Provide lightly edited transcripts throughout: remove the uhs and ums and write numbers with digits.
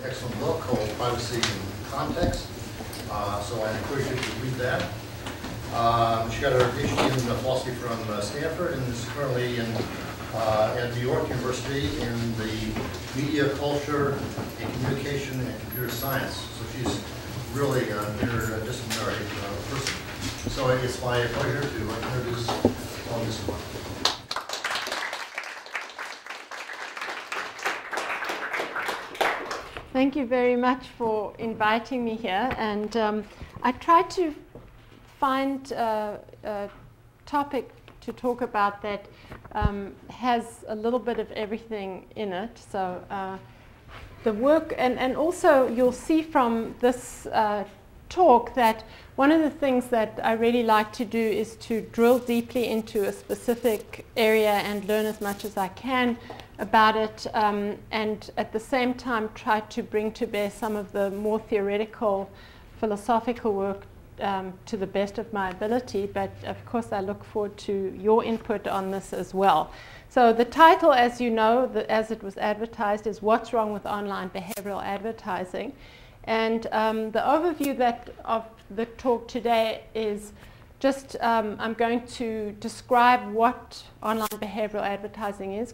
excellent book called Privacy in Context. So I encourage you to read that. She got her PhD in philosophy from Stanford and is currently at New York University in the media, culture, and communication and computer science. So she's really an interdisciplinary person. So it's my pleasure to introduce Helen Nissenbaum. Thank you very much for inviting me here. And I tried to find a topic to talk about that has a little bit of everything in it. So the work, and also you'll see from this talk that one of the things that I really like to do is to drill deeply into a specific area and learn as much as I can about it, and at the same time try to bring to bear some of the more theoretical, philosophical work to the best of my ability. But of course I look forward to your input on this as well. So the title, as you know, as it was advertised, is What's Wrong with Online Behavioral Advertising? And the overview of the talk today is just, I'm going to describe what online behavioral advertising is.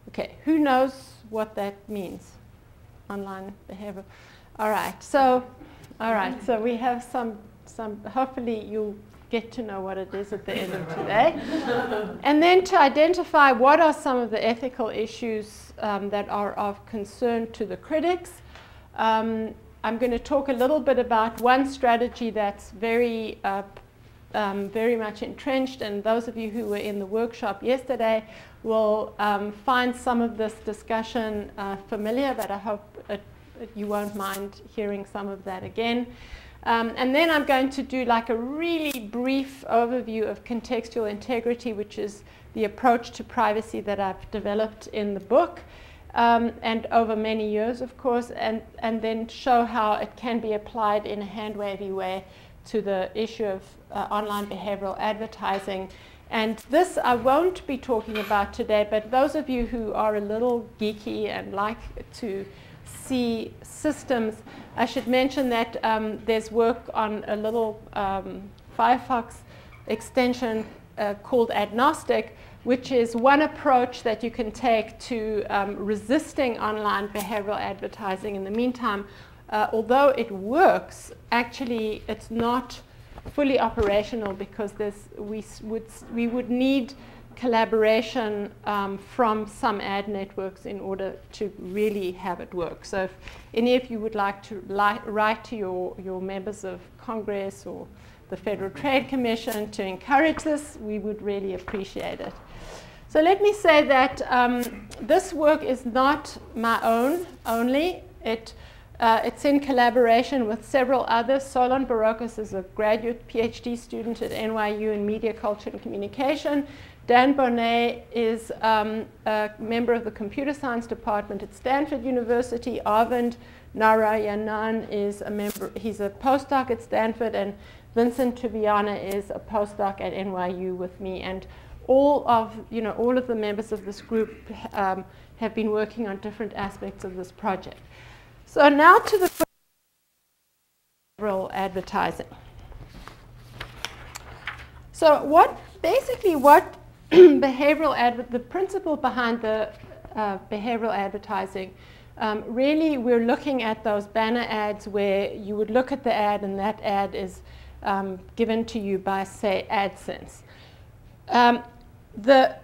Okay, who knows what that means? Online behavioral. All right, so we have some, hopefully you'll get to know what it is at the end of today. And then to identify what are some of the ethical issues that are of concern to the critics. I'm going to talk a little bit about one strategy that's very much entrenched, and those of you who were in the workshop yesterday will find some of this discussion familiar, but I hope you won't mind hearing some of that again. And then I'm going to do like a really brief overview of contextual integrity, which is the approach to privacy that I've developed in the book. And over many years, of course, and then show how it can be applied in a hand-wavy way to the issue of online behavioral advertising. And this I won't be talking about today, but those of you who are a little geeky and like to see systems, I should mention that there's work on a little Firefox extension called Agnostic, which is one approach that you can take to resisting online behavioral advertising. In the meantime, although it works, actually it's not fully operational because we would need collaboration from some ad networks in order to really have it work. So if any of you would like to write to your members of Congress or the Federal Trade Commission to encourage this, we would really appreciate it. So let me say that this work is not my own only. It's in collaboration with several others. Solon Barocas is a graduate PhD student at NYU in Media, Culture and Communication. Dan Bonet is a member of the Computer Science Department at Stanford University. Arvind Narayanan is a member, he's a postdoc at Stanford, and Vincent Tubiana is a postdoc at NYU with me. And all of the members of this group have been working on different aspects of this project. So now to the behavioral advertising. So the principle behind the behavioral advertising, really we're looking at those banner ads where you would look at the ad and that ad is given to you by, say, Adsense. The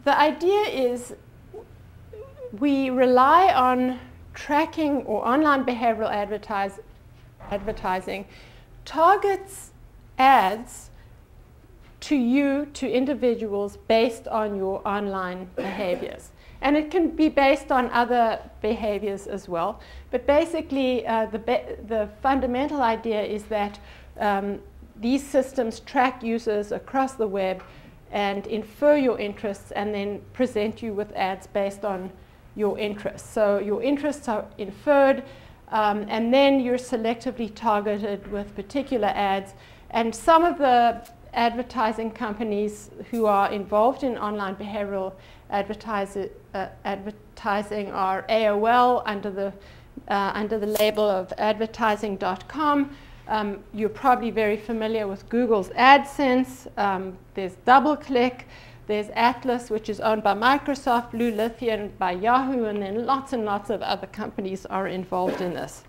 idea is we rely on tracking, or online behavioral advertising targets ads to you, to individuals, based on your online behaviors. And it can be based on other behaviors as well. But basically, the fundamental idea is that these systems track users across the web and infer your interests and then present you with ads based on your interests. So your interests are inferred, and then you're selectively targeted with particular ads. And some of the advertising companies who are involved in online behavioral advertising are AOL under the label of advertising.com. You're probably very familiar with Google's Adsense. There's DoubleClick. There's Atlas, which is owned by Microsoft, Blue Lithium by Yahoo, and then lots and lots of other companies are involved in this.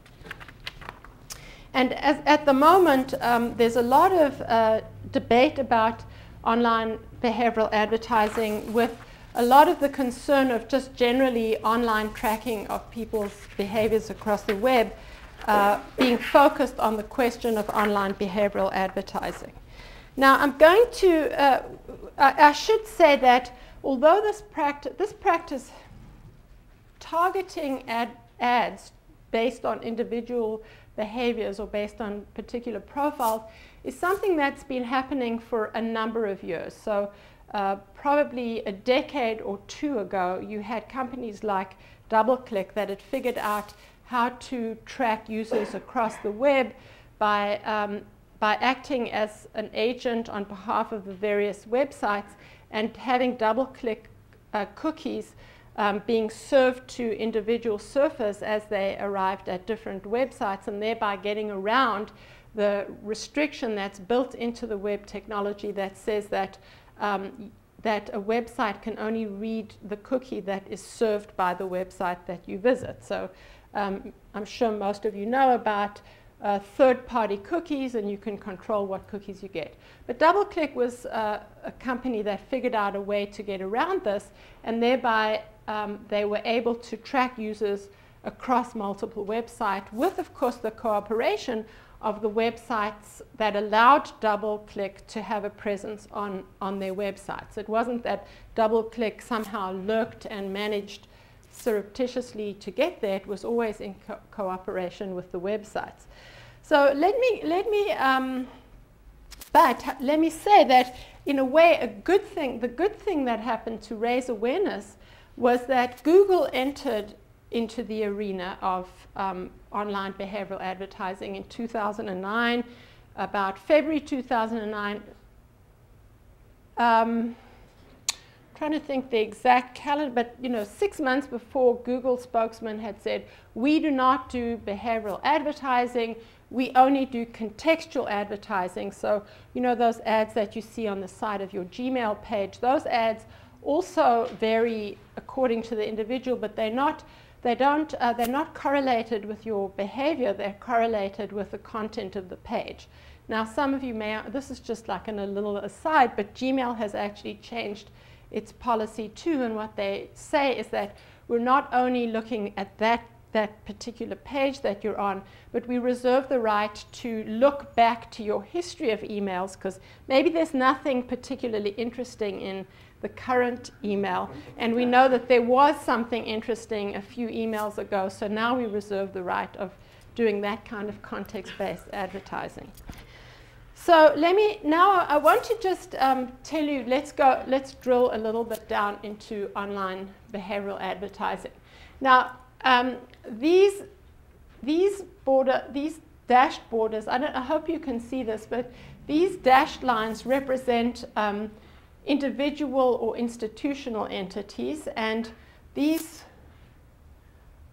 And at the moment, there's a lot of debate about online behavioral advertising, with a lot of the concern of just generally online tracking of people's behaviors across the web being focused on the question of online behavioral advertising. Now, I'm going to, I should say that although this practice targeting ads based on individual behaviors or based on particular profiles is something that's been happening for a number of years. So probably a decade or two ago, you had companies like DoubleClick that had figured out how to track users across the web by acting as an agent on behalf of the various websites and having DoubleClick cookies being served to individual surfers as they arrived at different websites, and thereby getting around the restriction that's built into the web technology that says that that a website can only read the cookie that is served by the website that you visit. So I'm sure most of you know about third-party cookies, and you can control what cookies you get. But DoubleClick was a company that figured out a way to get around this, and thereby they were able to track users across multiple websites with, of course, the cooperation of the websites that allowed DoubleClick to have a presence on their websites. It wasn't that DoubleClick somehow lurked and managed surreptitiously to get there. It was always in cooperation with the websites. So let me say that in a way, the good thing that happened to raise awareness was that Google entered into the arena of online behavioral advertising in 2009, about February 2009. Trying to think the exact calendar, but 6 months before, Google spokesman had said, we do not do behavioral advertising, we only do contextual advertising. So those ads that you see on the side of your Gmail page, those ads also vary according to the individual, but they're not correlated with your behavior, they're correlated with the content of the page. Now, some of you this is just like a little aside, but Gmail has actually changed its policy too, and what they say is that we're not only looking at that particular page that you're on, but we reserve the right to look back to your history of emails, because maybe there's nothing particularly interesting in the current email, and we know that there was something interesting a few emails ago, so now we reserve the right of doing that kind of context-based advertising. So I want to just tell you, let's drill a little bit down into online behavioral advertising. Now, these dashed borders, I hope you can see this, but these dashed lines represent individual or institutional entities, and these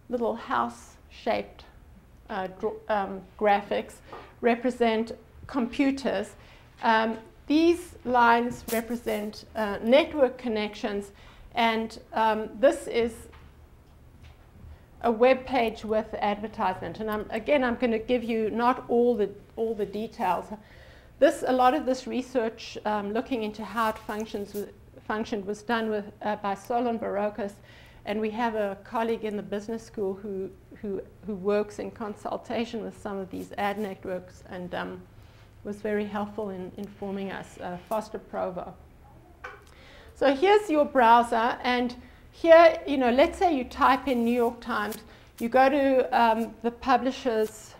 little house-shaped graphics represent computers. These lines represent network connections, and this is a web page with advertisement. And I'm going to give you not all the details. A lot of this research looking into how it functioned was done by Solon Barocas, and we have a colleague in the business school who works in consultation with some of these ad networks, and was very helpful in informing us, Foster Provo. So here's your browser, and here, let's say you type in New York Times, you go to the publisher's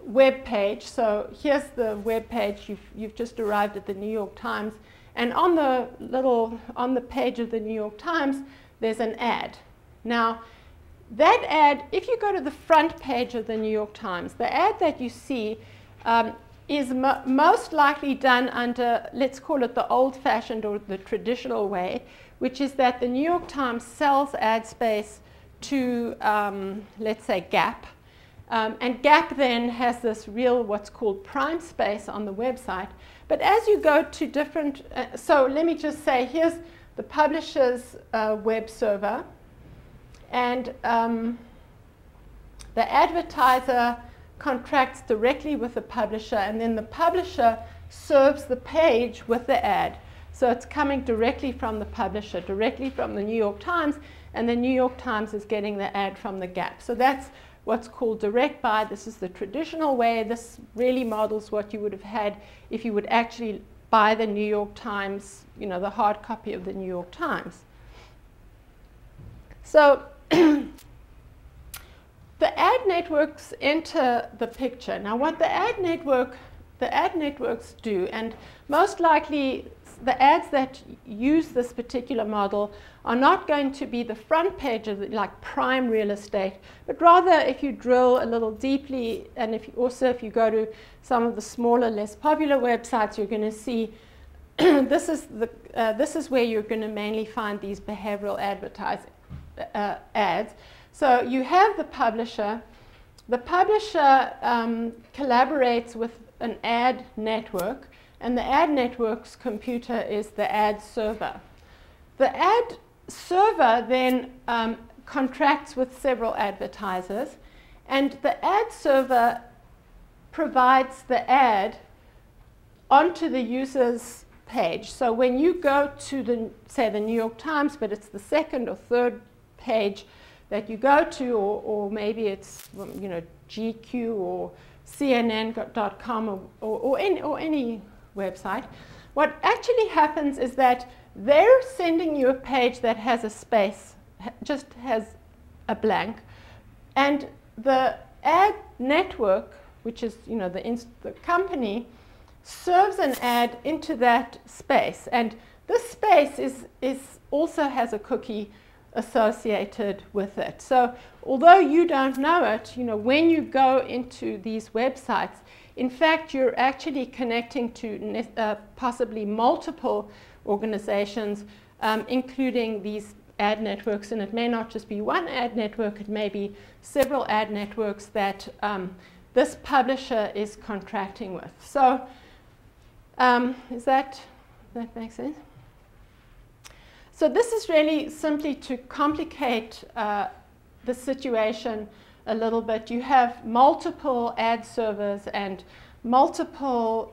web page. So here's the web page. You've just arrived at the New York Times, and on the page of the New York Times, there's an ad. Now, that ad, if you go to the front page of the New York Times, the ad that you see is most likely done under, let's call it the old-fashioned or the traditional way, which is that the New York Times sells ad space to, let's say, Gap. And Gap then has this real what's called prime space on the website. But as you go to different, so let me just say, here's the publisher's web server. And the advertiser contracts directly with the publisher, and then the publisher serves the page with the ad. So it's coming directly from the publisher, directly from the New York Times, and the New York Times is getting the ad from the Gap. So that's what's called direct buy. This is the traditional way. This really models what you would have had if you would actually buy the New York Times, you know, the hard copy of the New York Times. So the ad networks enter the picture. Now what the ad networks do, and most likely the ads that use this particular model are not going to be the front page of like prime real estate, but rather if you drill a little deeply, and if you go to some of the smaller, less popular websites, you're going to see this is where you're going to mainly find these behavioral advertising ads. So you have the publisher. The publisher collaborates with an ad network, and the ad network's computer is the ad server. The ad server then contracts with several advertisers, and the ad server provides the ad onto the user's page. So when you go to the, say, the New York Times, but it's the second or third page that you go to, or maybe it's, you know, GQ or CNN.com or any website, what actually happens is that they're sending you a page that has a space, just has a blank, and the ad network, which is, you know, the company, serves an ad into that space, and this space is also has a cookie associated with it. So although you don't know it, you know, when you go into these websites, in fact, you're actually connecting to possibly multiple organizations, including these ad networks, and it may not just be one ad network, it may be several ad networks that this publisher is contracting with. So does that make sense? So this is really simply to complicate the situation a little bit. You have multiple ad servers and multiple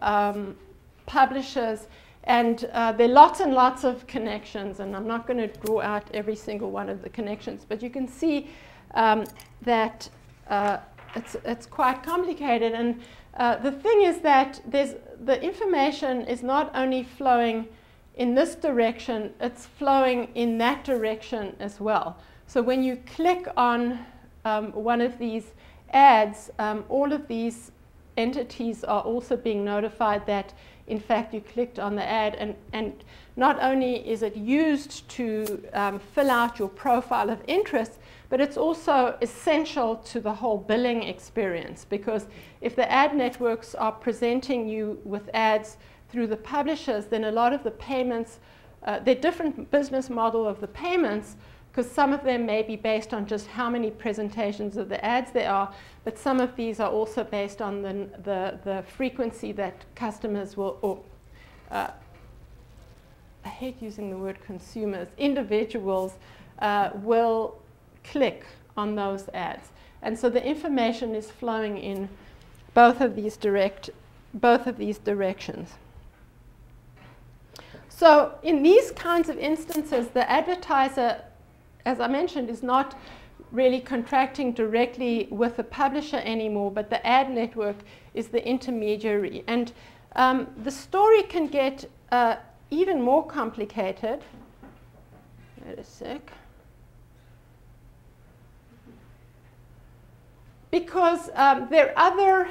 publishers, and there are lots and lots of connections, and I'm not going to draw out every single one of the connections, but you can see that it's quite complicated. And the thing is that the information is not only flowing in this direction, it's flowing in that direction as well. So when you click on one of these ads, all of these entities are also being notified that in fact you clicked on the ad, and not only is it used to fill out your profile of interest, but it's also essential to the whole billing experience, because if the ad networks are presenting you with ads through the publishers, then a lot of the payments, they're different business model of the payments, because some of them may be based on just how many presentations of the ads there are, but some of these are also based on the frequency that customers will, or I hate using the word consumers, individuals will click on those ads. And so the information is flowing in both of these directions. So in these kinds of instances, the advertiser, as I mentioned, is not really contracting directly with the publisher anymore, but the ad network is the intermediary. And the story can get even more complicated. Wait a sec. Because there are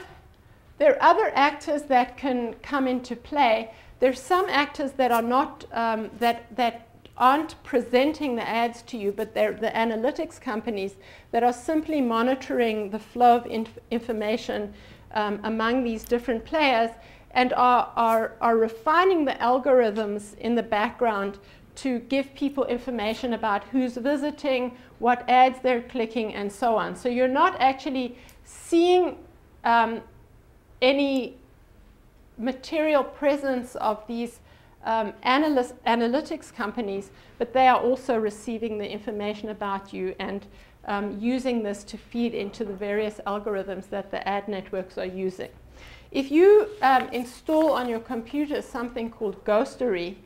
other actors that can come into play. There's some actors that are not that aren't presenting the ads to you, but they're the analytics companies that are simply monitoring the flow of information among these different players, and are refining the algorithms in the background to give people information about who's visiting, what ads they're clicking, and so on. So you're not actually seeing any material presence of these analytics companies, but they are also receiving the information about you and using this to feed into the various algorithms that the ad networks are using. If you install on your computer something called Ghostery,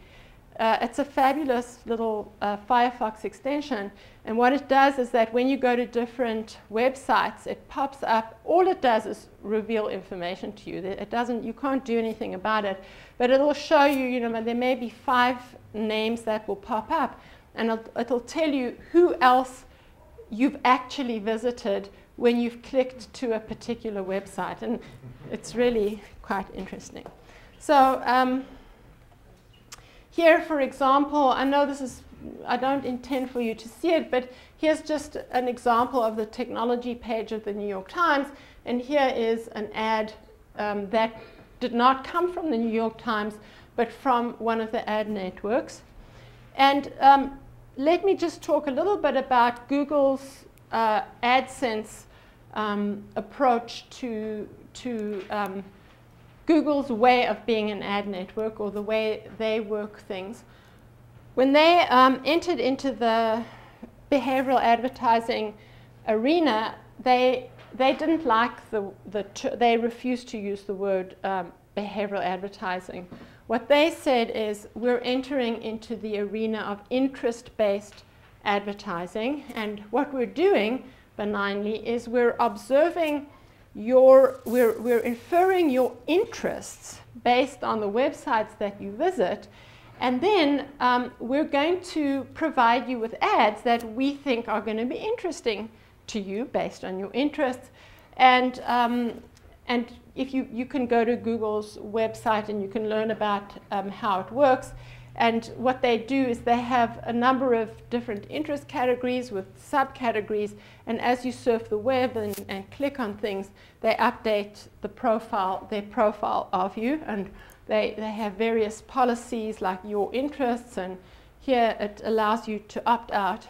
it's a fabulous little Firefox extension, and what it does is that when you go to different websites, it pops up. All it does is reveal information to you. It doesn't, you can't do anything about it, but it'll show you, you know, there may be 5 names that will pop up, and it'll tell you who else you've actually visited when you've clicked to a particular website, and it's really quite interesting. So here, for example, I know this is, I don't intend for you to see it, but here's just an example of the technology page of the New York Times, and here is an ad that did not come from the New York Times, but from one of the ad networks. And let me just talk a little bit about Google's Adsense approach to Google's way of being an ad network, or the way they work things. When they entered into the behavioral advertising arena, they didn't like they refused to use the word behavioral advertising. What they said is, we're entering into the arena of interest-based advertising, and what we're doing benignly is we're observing we're inferring your interests based on the websites that you visit, and then we're going to provide you with ads that we think are going to be interesting to you based on your interests. And if you can go to Google's website and you can learn about how it works. And what they do is they have a number of different interest categories with subcategories, and as you surf the web and click on things, they update their profile of you, and they have various policies like your interests, and here it allows you to opt out.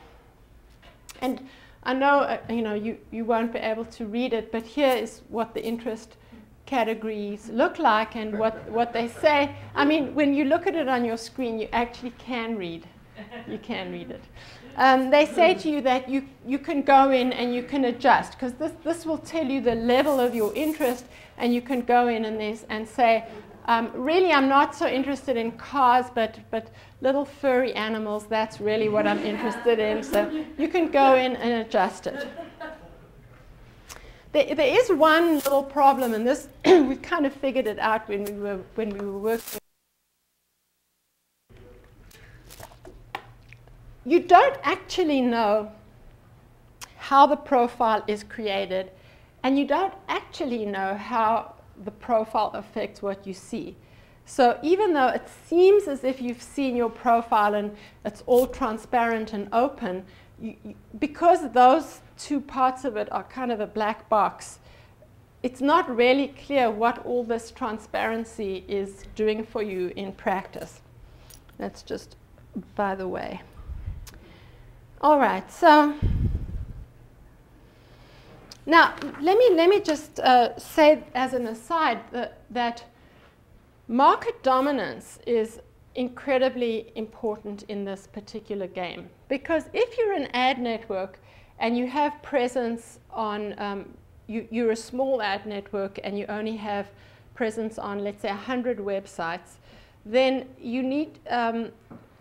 And I know you won't be able to read it, but here is what the interest categories look like and what they say. I mean, when you look at it on your screen, you actually can read. You can read it. They say to you that you can go in and you can adjust, because this will tell you the level of your interest, and you can go in and say, really, I'm not so interested in cars, but little furry animals, that's really what I'm interested in. So you can go in and adjust it. There is one little problem, and this we kind of figured it out when we were working. You don't actually know how the profile is created, and you don't actually know how the profile affects what you see. So even though it seems as if you've seen your profile and it's all transparent and open, because those 2 parts of it are kind of a black box, it's not really clear what all this transparency is doing for you in practice. That's just by the way. All right, so now let me just say as an aside that market dominance is incredibly important in this particular game, because if you're an ad network and you have presence on, you're a small ad network and you only have presence on, let's say, 100 websites, then you need,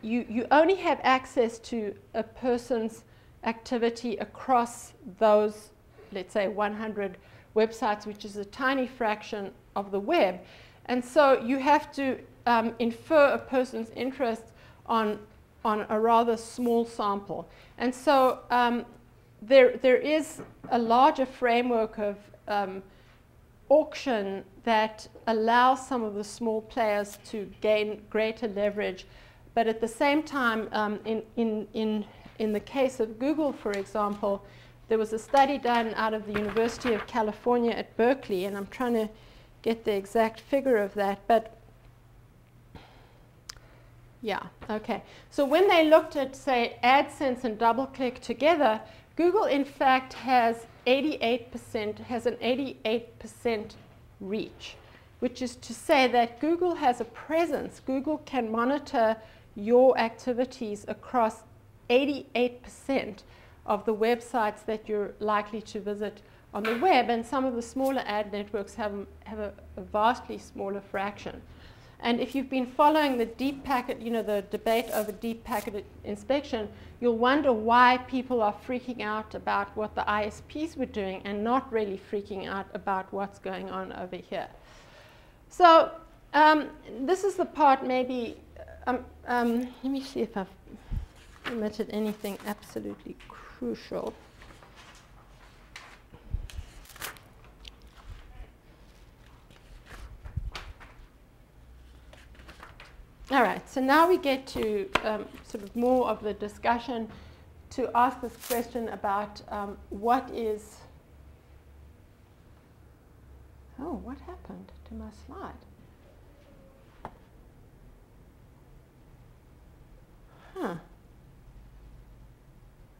you only have access to a person's activity across those, let's say, 100 websites, which is a tiny fraction of the web. And so you have to infer a person's interest on a rather small sample. And so there is a larger framework of auction that allows some of the small players to gain greater leverage. But at the same time, in the case of Google, for example, there was a study done out of the University of California at Berkeley, and I'm trying to get the exact figure of that, but yeah, okay. So when they looked at, say, Adsense and DoubleClick together, Google, in fact, has an 88% reach, which is to say that Google has a presence. Google can monitor your activities across 88% of the websites that you're likely to visit on the web, and some of the smaller ad networks have a vastly smaller fraction. And if you've been following the deep packet, the debate over deep packet inspection, you'll wonder why people are freaking out about what the ISPs were doing and not really freaking out about what's going on over here. So this is the part maybe, let me see if I've omitted anything absolutely crucial. All right, so now we get to sort of more of the discussion to ask this question about what is, oh, what happened to my slide? Huh.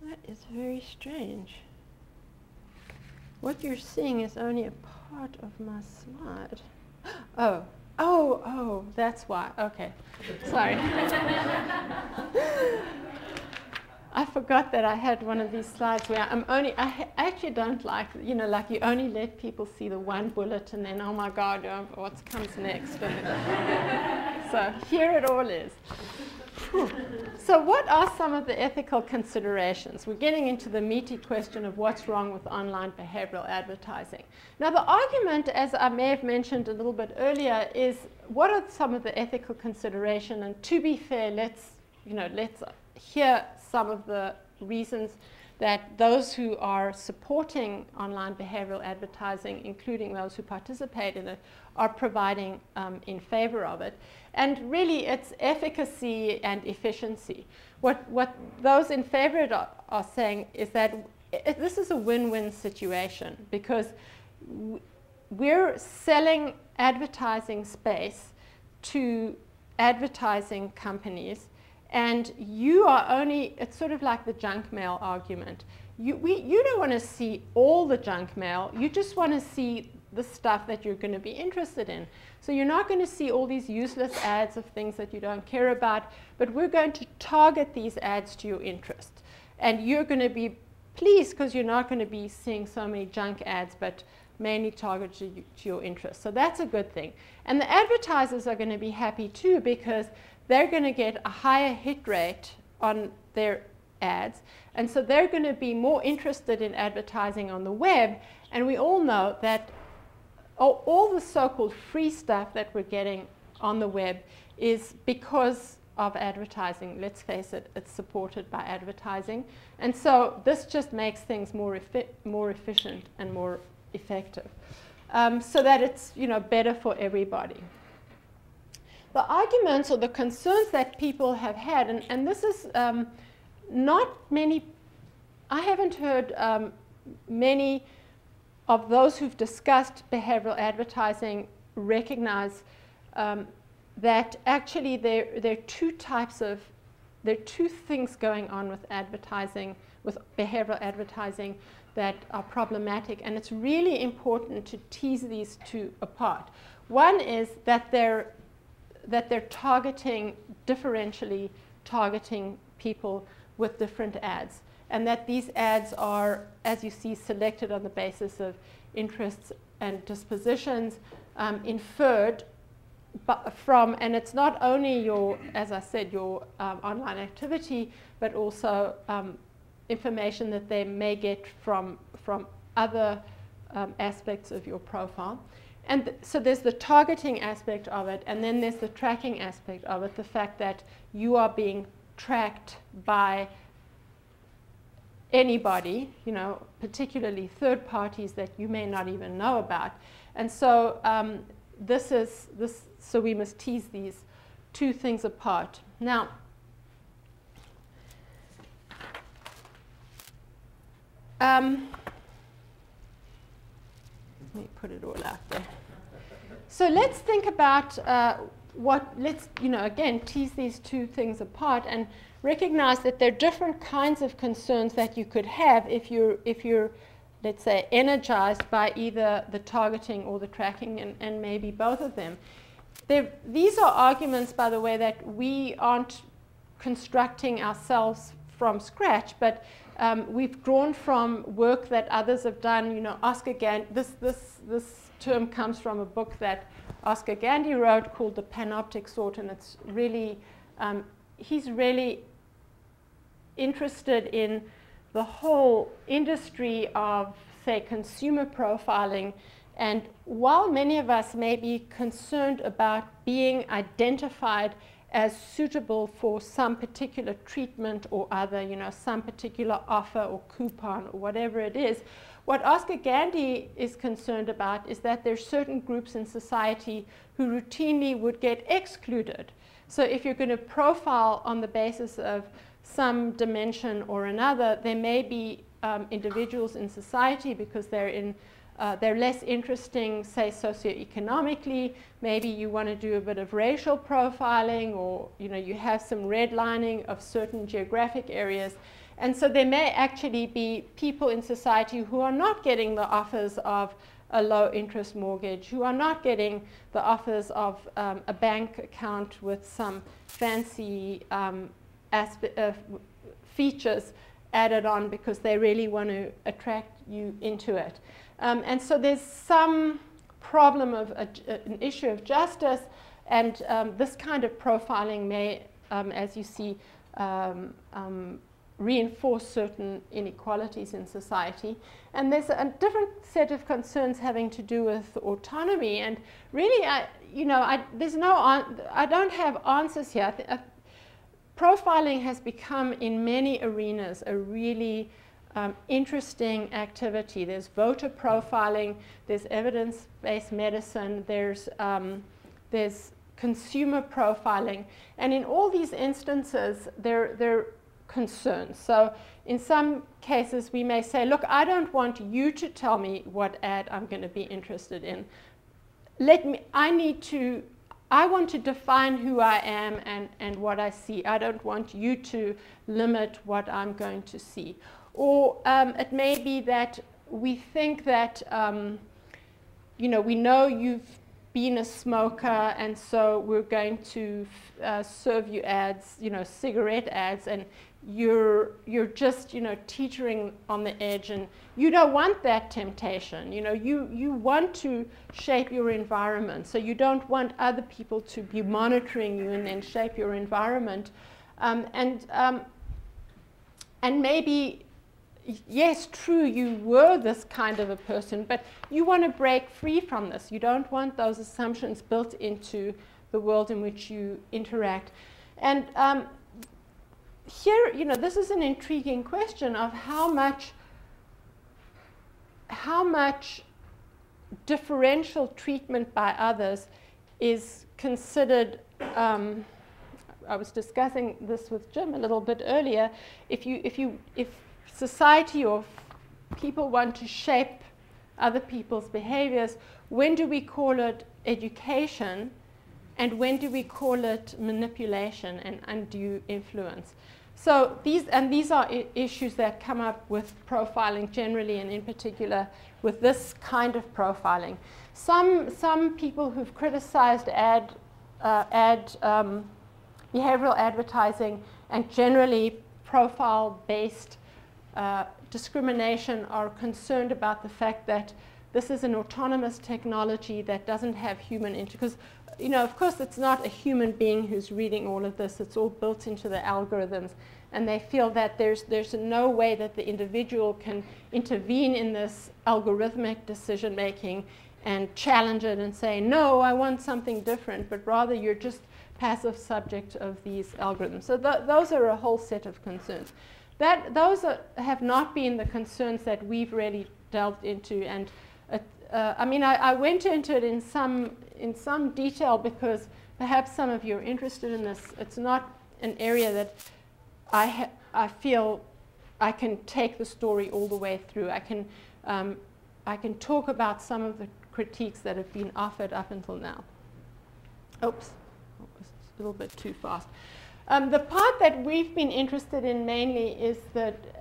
That is very strange. What you're seeing is only a part of my slide. Oh, that's why. Okay, sorry. I forgot that I had one of these slides where I actually don't like, like you only let people see the one bullet and then, oh my God, what comes next? So here it all is. So what are some of the ethical considerations? We're getting into the meaty question of what's wrong with online behavioral advertising. Now the argument, as I may have mentioned a little bit earlier, is what are some of the ethical considerations? And to be fair, let's hear some of the reasons that those who are supporting online behavioral advertising, including those who participate in it, are providing in favor of it. And really, it's efficacy and efficiency. What those in favor are saying is that this is a win-win situation, because we're selling advertising space to advertising companies, and you are only, it's sort of like the junk mail argument. You don't want to see all the junk mail, you just want to see the stuff that you're going to be interested in. So you're not going to see all these useless ads of things that you don't care about, but we're going to target these ads to your interest. And you're going to be pleased because you're not going to be seeing so many junk ads, but mainly targeted to your interest. So that's a good thing. And the advertisers are going to be happy too, because they're going to get a higher hit rate on their ads. And so they're going to be more interested in advertising on the web. And we all know that all the so-called free stuff that we're getting on the web is because of advertising. Let's face it, it's supported by advertising. And so this just makes things more efficient and more effective, so that it's better for everybody. The arguments or the concerns that people have had, and this is not many, I haven't heard many of those who've discussed behavioral advertising recognize that actually there are two things going on with advertising, with behavioral advertising, that are problematic, and it's really important to tease these two apart. One is that they're differentially targeting people with different ads, and that these ads are, as you see, selected on the basis of interests and dispositions, inferred from, and it's not only your, as I said, your online activity, but also information that they may get from other aspects of your profile. And so there's the targeting aspect of it, and then there's the tracking aspect of it, the fact that you are being tracked by anybody, particularly third parties that you may not even know about. And so so we must tease these two things apart. Now, let me put it all out there. So let's think about let's, again, tease these two things apart and recognize that there are different kinds of concerns that you could have if you're, let's say, energized by either the targeting or the tracking, and maybe both of them. These are arguments, by the way, that we aren't constructing ourselves from scratch, but we've drawn from work that others have done. Oscar Gandy, this term comes from a book that Oscar Gandy wrote called The Panoptic Sort, and it's really, he's really interested in the whole industry of, say, consumer profiling. And while many of us may be concerned about being identified as suitable for some particular treatment or other, some particular offer or coupon or whatever it is, what Oscar Gandy is concerned about is that there's certain groups in society who routinely would get excluded. So if you're going to profile on the basis of some dimension or another, there may be individuals in society because they're less interesting, say, socioeconomically. Maybe you want to do a bit of racial profiling, or you have some redlining of certain geographic areas. And so there may actually be people in society who are not getting the offers of a low-interest mortgage, who are not getting the offers of a bank account with some fancy features added on because they really want to attract you into it. And so there's some problem of an issue of justice, and this kind of profiling may, as you see, reinforce certain inequalities in society. And there's a different set of concerns having to do with autonomy. And really, I don't have answers here. Profiling has become, in many arenas, a really interesting activity. There's voter profiling, there's evidence-based medicine, there's consumer profiling, and in all these instances, they're concerns. So in some cases, we may say, look, I don't want you to tell me what ad I'm going to be interested in. I want to define who I am and what I see. I don't want you to limit what I'm going to see. Or it may be that we think that, we know you've been a smoker, and so we're going to serve you ads, cigarette ads, and you're just, teetering on the edge, and you don't want that temptation. You want to shape your environment, so you don't want other people to be monitoring you and then shape your environment. And maybe, yes, true, you were this kind of a person, but you want to break free from this. You don't want those assumptions built into the world in which you interact. And here, this is an intriguing question of how much differential treatment by others is considered. I was discussing this with Jim a little bit earlier. If society or people want to shape other people's behaviors, when do we call it education, and when do we call it manipulation and undue influence? So these are issues that come up with profiling generally, and in particular with this kind of profiling. Some people who've criticized behavioral advertising and generally profile-based discrimination are concerned about the fact that this is an autonomous technology that doesn't have human because of course it's not a human being who's reading all of this. It's all built into the algorithms, and they feel that there's no way that the individual can intervene in this algorithmic decision making and challenge it and say, no, I want something different, but rather you're just passive subject of these algorithms. So those are a whole set of concerns. Those have not been the concerns that we've really delved into, and I went into it in some detail because perhaps some of you are interested in this. It's not an area that I feel I can take the story all the way through. I can talk about some of the critiques that have been offered up until now. Oops, a little bit too fast. The part that we've been interested in mainly is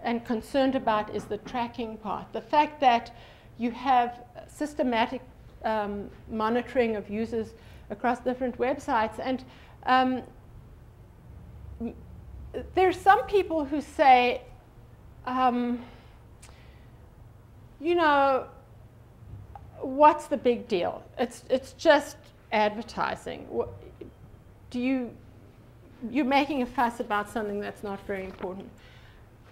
and concerned about is the tracking part. The fact that you have systematic monitoring of users across different websites. And there's some people who say, you know, what's the big deal? It's just advertising. You're making a fuss about something that's not very important.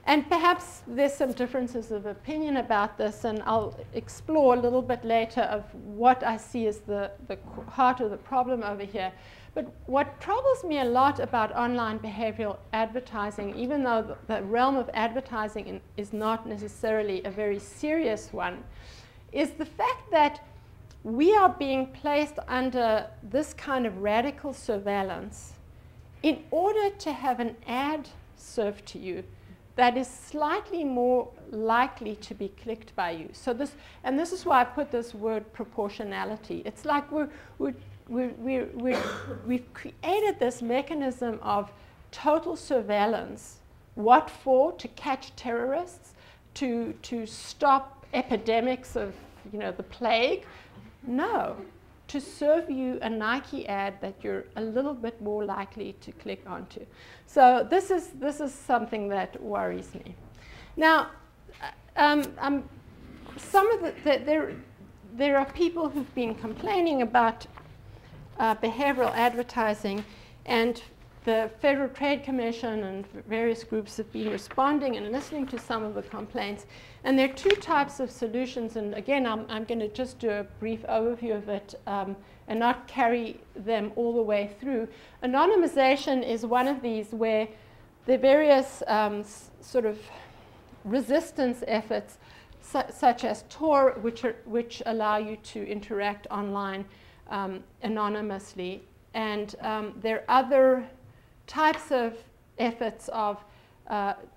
And perhaps there's some differences of opinion about this, and I'll explore a little bit later of what I see as the heart of the problem over here. But what troubles me a lot about online behavioral advertising, even though the realm of advertising is not necessarily a very serious one, is the fact that we are being placed under this kind of radical surveillance in order to have an ad served to you that is slightly more likely to be clicked by you. So this is why I put this word proportionality. It's like we've created this mechanism of total surveillance. What for? To catch terrorists, to stop epidemics of, you know, the plague? No, to serve you a Nike ad that you're a little bit more likely to click onto. So this is something that worries me. Now, some of there are people who've been complaining about behavioral advertising, and the Federal Trade Commission and various groups have been responding and listening to some of the complaints. And there are two types of solutions, and again, I'm going to just do a brief overview of it and not carry them all the way through. Anonymization is one of these where the various sort of resistance efforts, such as Tor, which allow you to interact online anonymously, and there are other types of efforts of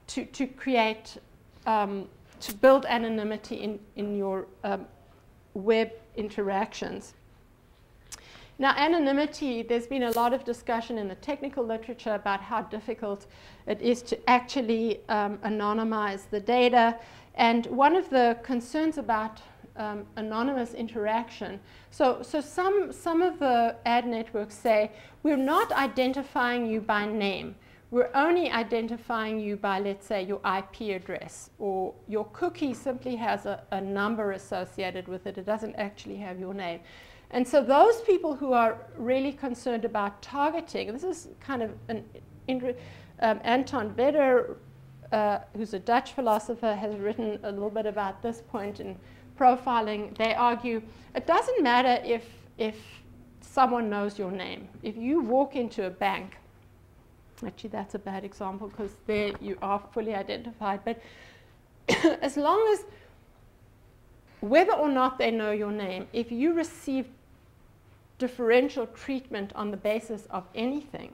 to create to build anonymity in your web interactions. Now, anonymity, there's been a lot of discussion in the technical literature about how difficult it is to actually anonymize the data. And one of the concerns about anonymous interaction, so some of the ad networks say, we're not identifying you by name. We're only identifying you by, let's say, your IP address, or your cookie simply has a number associated with it. It doesn't actually have your name. And so those people who are really concerned about targeting, this is kind of Anton Vedder, who's a Dutch philosopher, has written a little bit about this point in profiling. They argue it doesn't matter if someone knows your name. If you walk into a bank, actually that's a bad example because there you are fully identified, but as long as, whether or not they know your name, if you receive differential treatment on the basis of anything,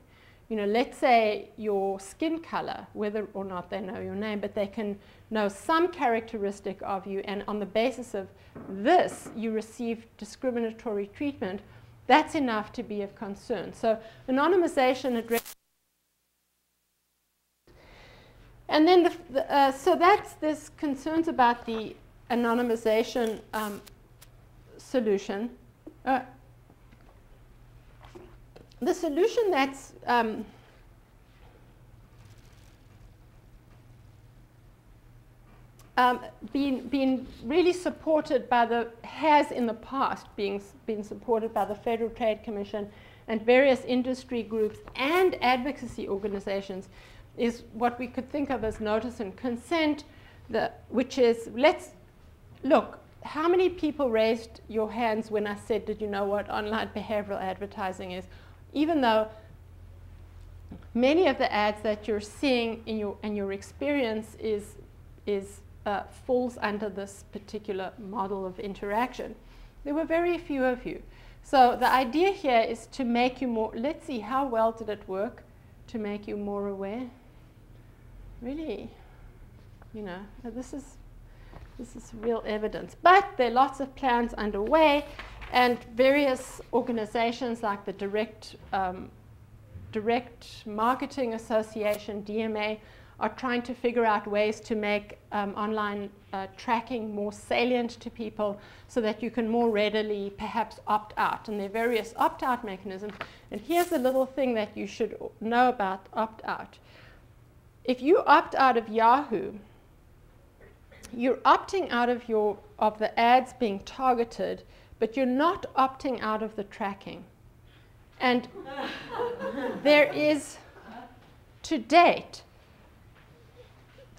you know, let's say your skin color, whether or not they know your name, but they can know some characteristic of you, and on the basis of this, you receive discriminatory treatment, that's enough to be of concern. So anonymization addresses. And then, so there's concerns about the anonymization solution. The solution that's been really supported by has in the past been supported by the Federal Trade Commission and various industry groups and advocacy organizations is what we could think of as notice and consent, which is, let's look, how many people raised your hands when I said, did you know what online behavioral advertising is? Even though many of the ads that you're seeing in your experience falls under this particular model of interaction. There were very few of you. So the idea here is to make you more, let's see, how well did it work to make you more aware? Really? You know, this is real evidence. But there are lots of plans underway, and various organizations like the Direct Marketing Association, DMA, are trying to figure out ways to make online tracking more salient to people so that you can more readily perhaps opt out. And there are various opt-out mechanisms. And here's a little thing that you should know about opt-out. If you opt out of Yahoo, you're opting out of the ads being targeted, but you're not opting out of the tracking. And there is, to date,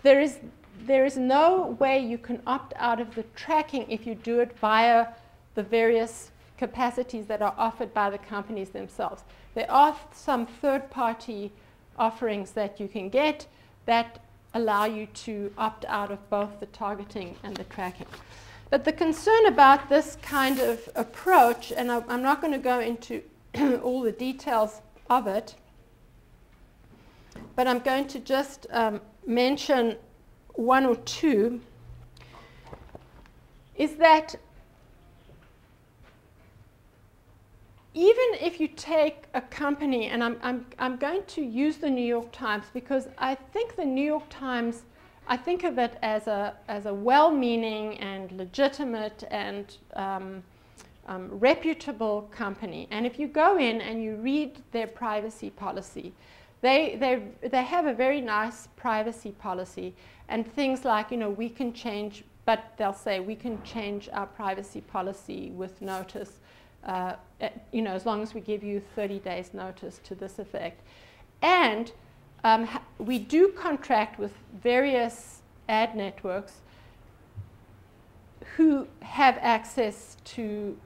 there is no way you can opt out of the tracking if you do it via the various capacities that are offered by the companies themselves. There are some third-party offerings that you can get that allow you to opt out of both the targeting and the tracking. But the concern about this kind of approach, and I'm not going to go into all the details of it, but I'm going to just mention one or two, is that even if you take a company, and I'm going to use the New York Times because I think the New York Times, I think of it as a well-meaning and legitimate and reputable company. And if you go in and you read their privacy policy, they have a very nice privacy policy, and things like, you know, we can change, but they'll say we can change our privacy policy with notice, you know, as long as we give you 30 days notice to this effect. And we do contract with various ad networks who have access to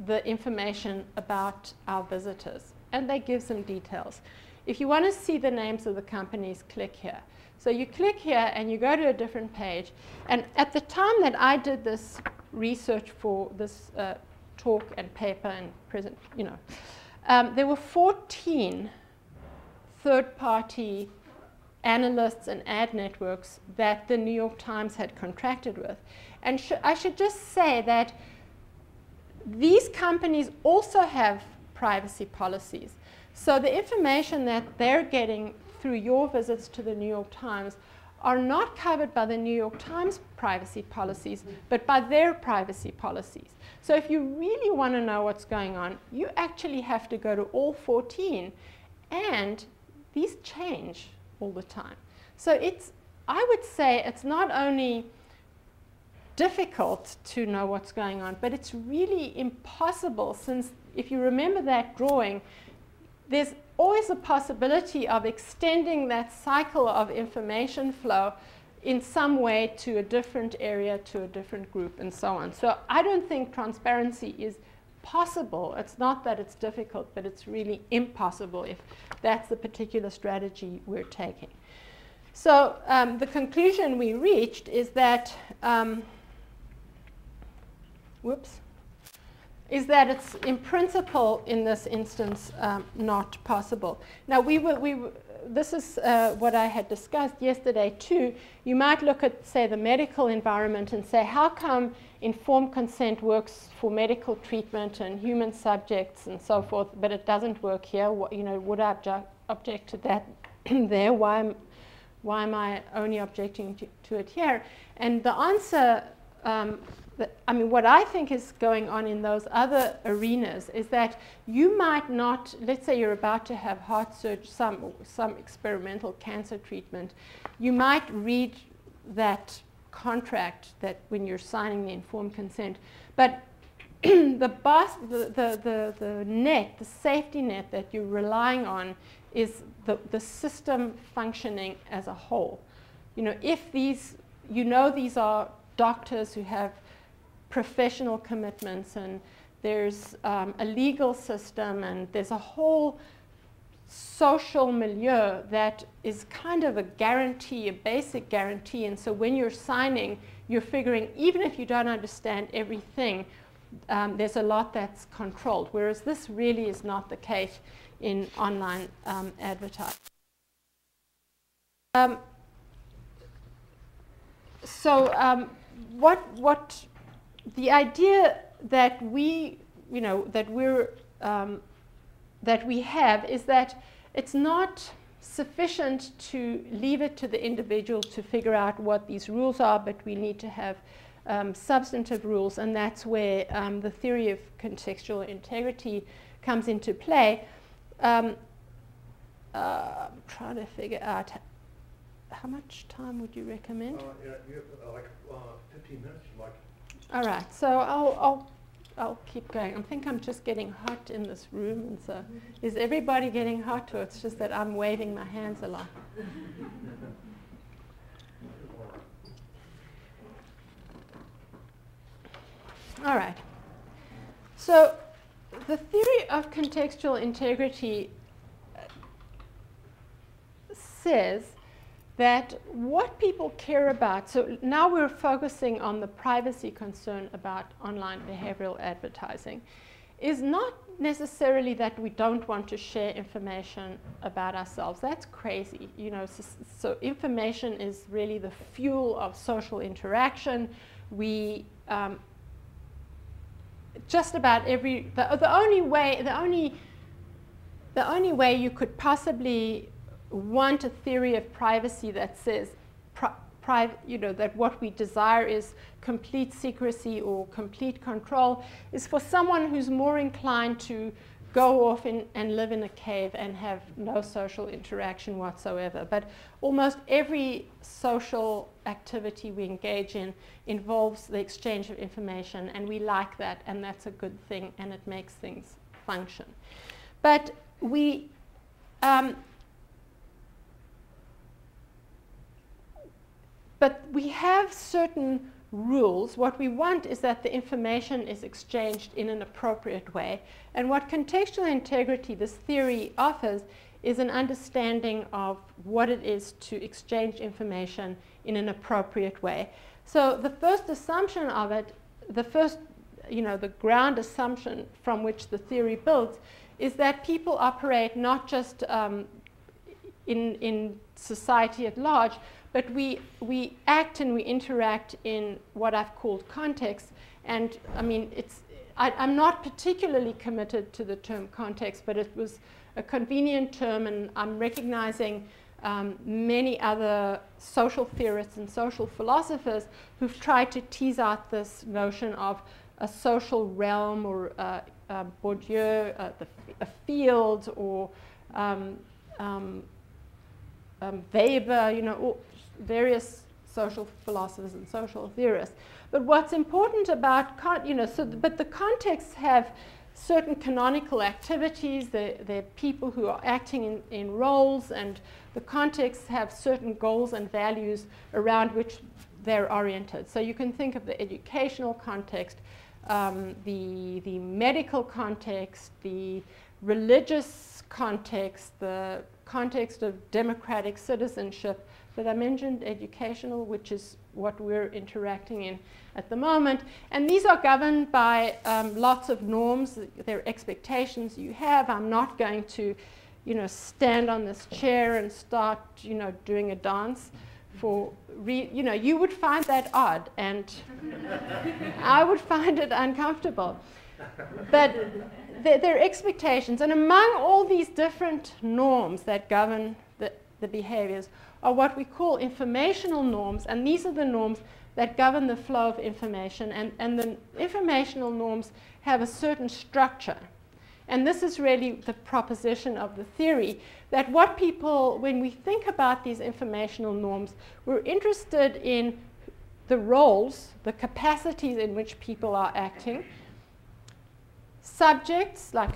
the information about our visitors, and they give some details. If you want to see the names of the companies, click here. So you click here and you go to a different page. And at the time that I did this research for this talk and paper and present, you know, there were 14 third-party analysts and ad networks that the New York Times had contracted with. And I should just say that these companies also have privacy policies. So the information that they're getting through your visits to the New York Times are not covered by the New York Times privacy policies, but by their privacy policies. So if you really want to know what's going on, you actually have to go to all 14, and these change all the time. So I would say it's not only difficult to know what's going on, but it's really impossible, since if you remember that drawing, there's always a possibility of extending that cycle of information flow in some way to a different area, to a different group, and so on. So I don't think transparency is possible. It's not that it's difficult, but it's really impossible if that's the particular strategy we're taking. So the conclusion we reached is that is that it's in principle in this instance not possible. Now this is what I had discussed yesterday too. You might look at, say, the medical environment and say, how come informed consent works for medical treatment and human subjects and so forth, but it doesn't work here? You know, would I object to that there? Why am I only objecting to it here? And the answer, I mean, what I think is going on in those other arenas is that you might not, let's say you're about to have heart surgery, some experimental cancer treatment, you might read that contract that when you're signing the informed consent, but the net, the safety net that you're relying on is the system functioning as a whole. You know, if these, you know, these are doctors who have professional commitments, and there's a legal system, and there's a whole social milieu that is kind of a guarantee, a basic guarantee. And so when you're signing, you're figuring, even if you don't understand everything, there's a lot that's controlled, whereas this really is not the case in online advertising. what the idea that we have is that it's not sufficient to leave it to the individual to figure out what these rules are, but we need to have substantive rules, and that's where the theory of contextual integrity comes into play. I'm trying to figure out how much time would you recommend? Yeah, you have like 15 minutes. Like. All right, so I'll keep going. I think I'm just getting hot in this room, and so is everybody getting hot, or it's just that I'm waving my hands a lot? All right. So the theory of contextual integrity says that what people care about, so now we're focusing on the privacy concern about online behavioral advertising, is not necessarily that we don't want to share information about ourselves. That's crazy. You know, so information is really the fuel of social interaction. We just about the only way you could possibly want a theory of privacy that says that what we desire is complete secrecy or complete control is for someone who's more inclined to go off and live in a cave and have no social interaction whatsoever. But almost every social activity we engage in involves the exchange of information, and we like that, and that's a good thing, and it makes things function. But we have certain rules. What we want is that the information is exchanged in an appropriate way. And what contextual integrity, this theory, offers is an understanding of what it is to exchange information in an appropriate way. So the first assumption of it, the ground assumption from which the theory builds is that people operate not just in society at large, but we act and we interact in what I've called context. And I mean, I'm not particularly committed to the term context, but it was a convenient term, and I'm recognizing many other social theorists and social philosophers who've tried to tease out this notion of a social realm, or Bourdieu, a field, or Weber, various social philosophers and social theorists. But what's important about, but the contexts have certain canonical activities. They're people who are acting in roles, and the contexts have certain goals and values around which they're oriented. So you can think of the educational context, the medical context, the religious context, the context of democratic citizenship. But I mentioned educational, which is what we're interacting in at the moment. And these are governed by lots of norms. They're expectations you have. I'm not going to, stand on this chair and start, doing a dance for, you would find that odd, and I would find it uncomfortable. But there are expectations. And among all these different norms that govern the behaviors are what we call informational norms, and these are the norms that govern the flow of information, and the informational norms have a certain structure. And this is really the proposition of the theory, that what people, when we think about these informational norms, we're interested in the roles, the capacities in which people are acting, subjects, like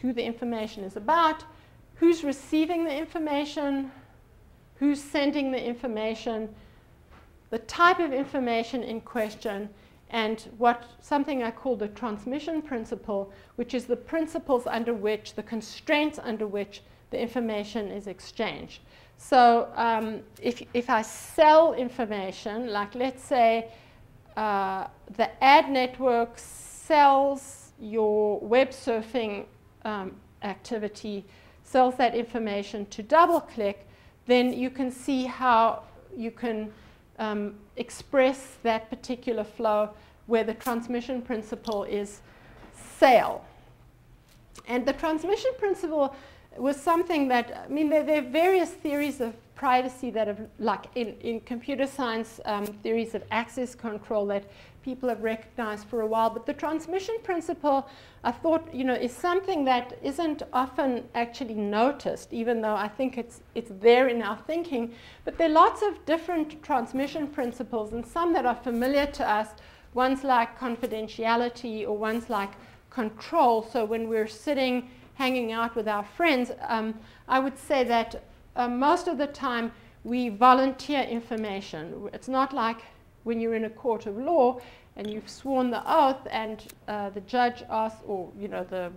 who the information is about, who's receiving the information, who's sending the information, the type of information in question, and something I call the transmission principle, which is the principles under which, the constraints under which the information is exchanged. So if I sell information, like let's say the ad network sells your web surfing activity, sells that information to DoubleClick, then you can see how you can express that particular flow where the transmission principle is sale. And the transmission principle was something that, I mean, there are various theories of privacy that have, like in computer science, theories of access control that people have recognized for a while. But the transmission principle, I thought, you know, is something that isn't often actually noticed, even though I think it's there in our thinking. But there are lots of different transmission principles, and some that are familiar to us, ones like confidentiality or ones like control. So when we're sitting, hanging out with our friends, I would say that most of the time we volunteer information. It's not like when you're in a court of law and you've sworn the oath and the judge asks, or you know,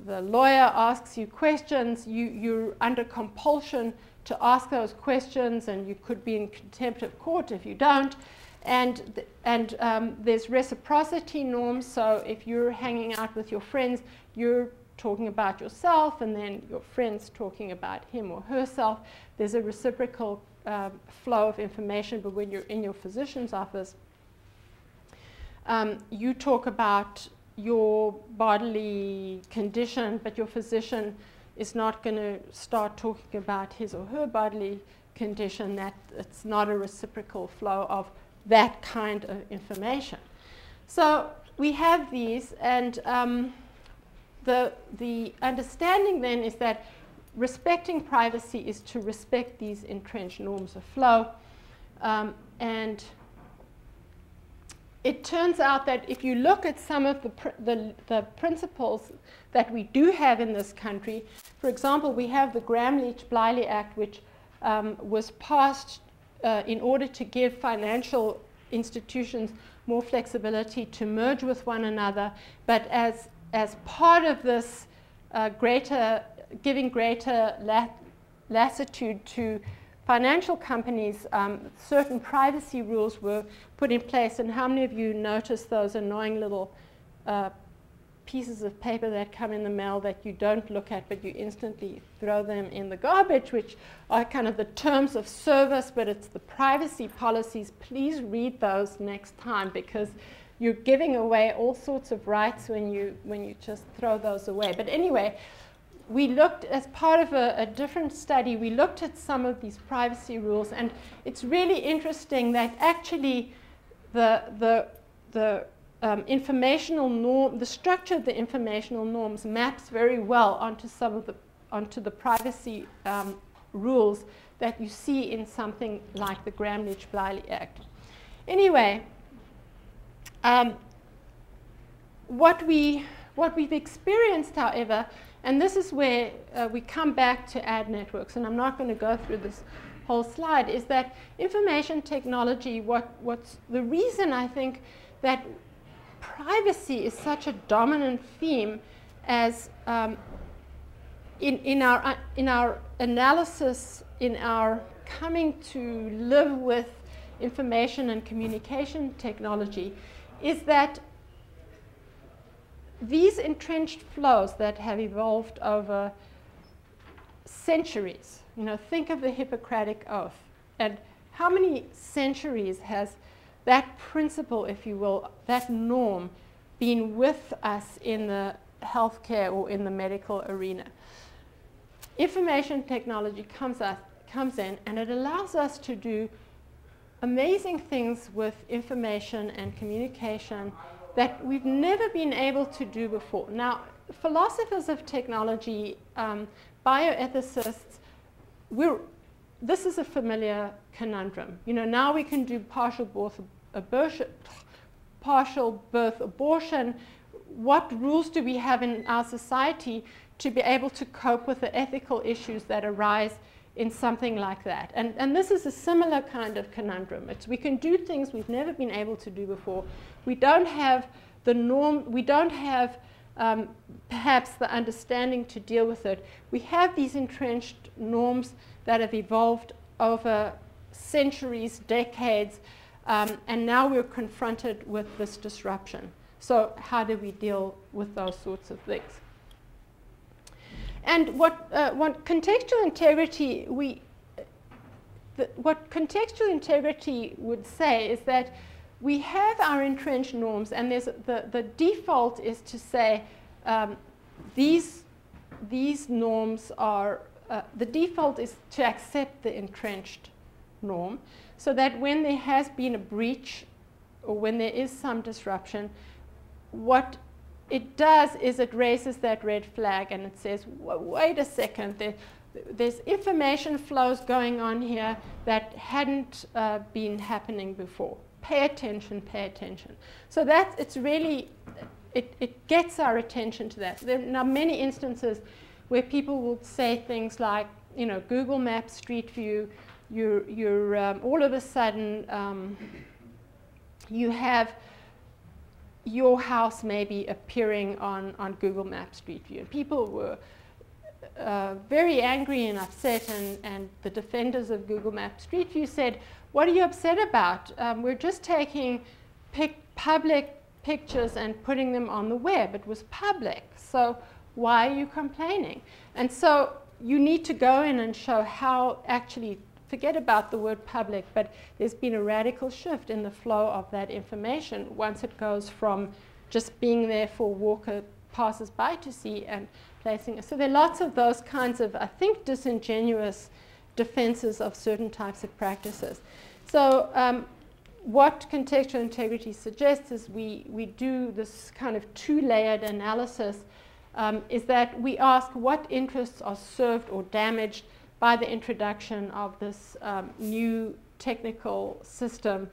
the lawyer asks you questions, you're under compulsion to ask those questions, and you could be in contempt of court if you don't. And there's reciprocity norms, so if you're hanging out with your friends, you're talking about yourself, and then your friend's talking about him or herself. There's a reciprocal flow of information, but when you're in your physician's office, you talk about your bodily condition, but your physician is not going to start talking about his or her bodily condition. That it's not a reciprocal flow of that kind of information. So we have these, and the understanding then is that respecting privacy is to respect these entrenched norms of flow. And it turns out that if you look at some of the principles that we do have in this country, for example, we have the Gramm-Leach-Bliley Act, which was passed in order to give financial institutions more flexibility to merge with one another, but as part of this giving greater latitude to financial companies, certain privacy rules were put in place. And how many of you noticed those annoying little pieces of paper that come in the mail that you don't look at, but you instantly throw them in the garbage, which are kind of the terms of service, but it's the privacy policies? Please read those next time, because you're giving away all sorts of rights when you just throw those away. But anyway, we looked, as part of a different study, we looked at some of these privacy rules, and it's really interesting that actually the informational norm, the structure of the informational norms maps very well onto the privacy rules that you see in something like the Gramm-Leach-Bliley Act. Anyway, what we've experienced, however, and this is where we come back to ad networks, and I'm not going to go through this whole slide, is that information technology, what's the reason I think that privacy is such a dominant theme as in our analysis, in our coming to live with information and communication technology, is that these entrenched flows that have evolved over centuries, you know, think of the Hippocratic Oath, and how many centuries has that principle, if you will, that norm, been with us in the healthcare or in the medical arena? Information technology comes in, and it allows us to do amazing things with information and communication that we've never been able to do before. Now, philosophers of technology, bioethicists, this is a familiar conundrum. You know, now we can do partial birth abortion. What rules do we have in our society to be able to cope with the ethical issues that arise in something like that? And this is a similar kind of conundrum. We can do things we've never been able to do before. We don't have the norm, we don't have perhaps the understanding to deal with it. We have these entrenched norms that have evolved over centuries, decades, and now we're confronted with this disruption. So how do we deal with those sorts of things? And what contextual integrity, what contextual integrity would say is that we have our entrenched norms, and there's the default is to say these norms are, the default is to accept the entrenched norm, so that when there has been a breach or when there is some disruption, what it does is it raises that red flag and it says, wait a second, there's information flows going on here that hadn't been happening before. Pay attention, pay attention. So it's really, it gets our attention to that. There are many instances where people will say things like, you know, Google Maps, Street View, you're all of a sudden, you have your house maybe appearing on Google Maps Street View. And people were very angry and upset, and the defenders of Google Maps Street View said, what are you upset about? We're just taking public pictures and putting them on the web. It was public, so why are you complaining? And so you need to go in and show how actually, forget about the word public, but there's been a radical shift in the flow of that information once it goes from just being there for walker passers-by to see and placing it. So there are lots of those kinds of, I think, disingenuous defenses of certain types of practices. So what contextual integrity suggests is we do this kind of two-layered analysis, is that we ask what interests are served or damaged by the introduction of this new technical system,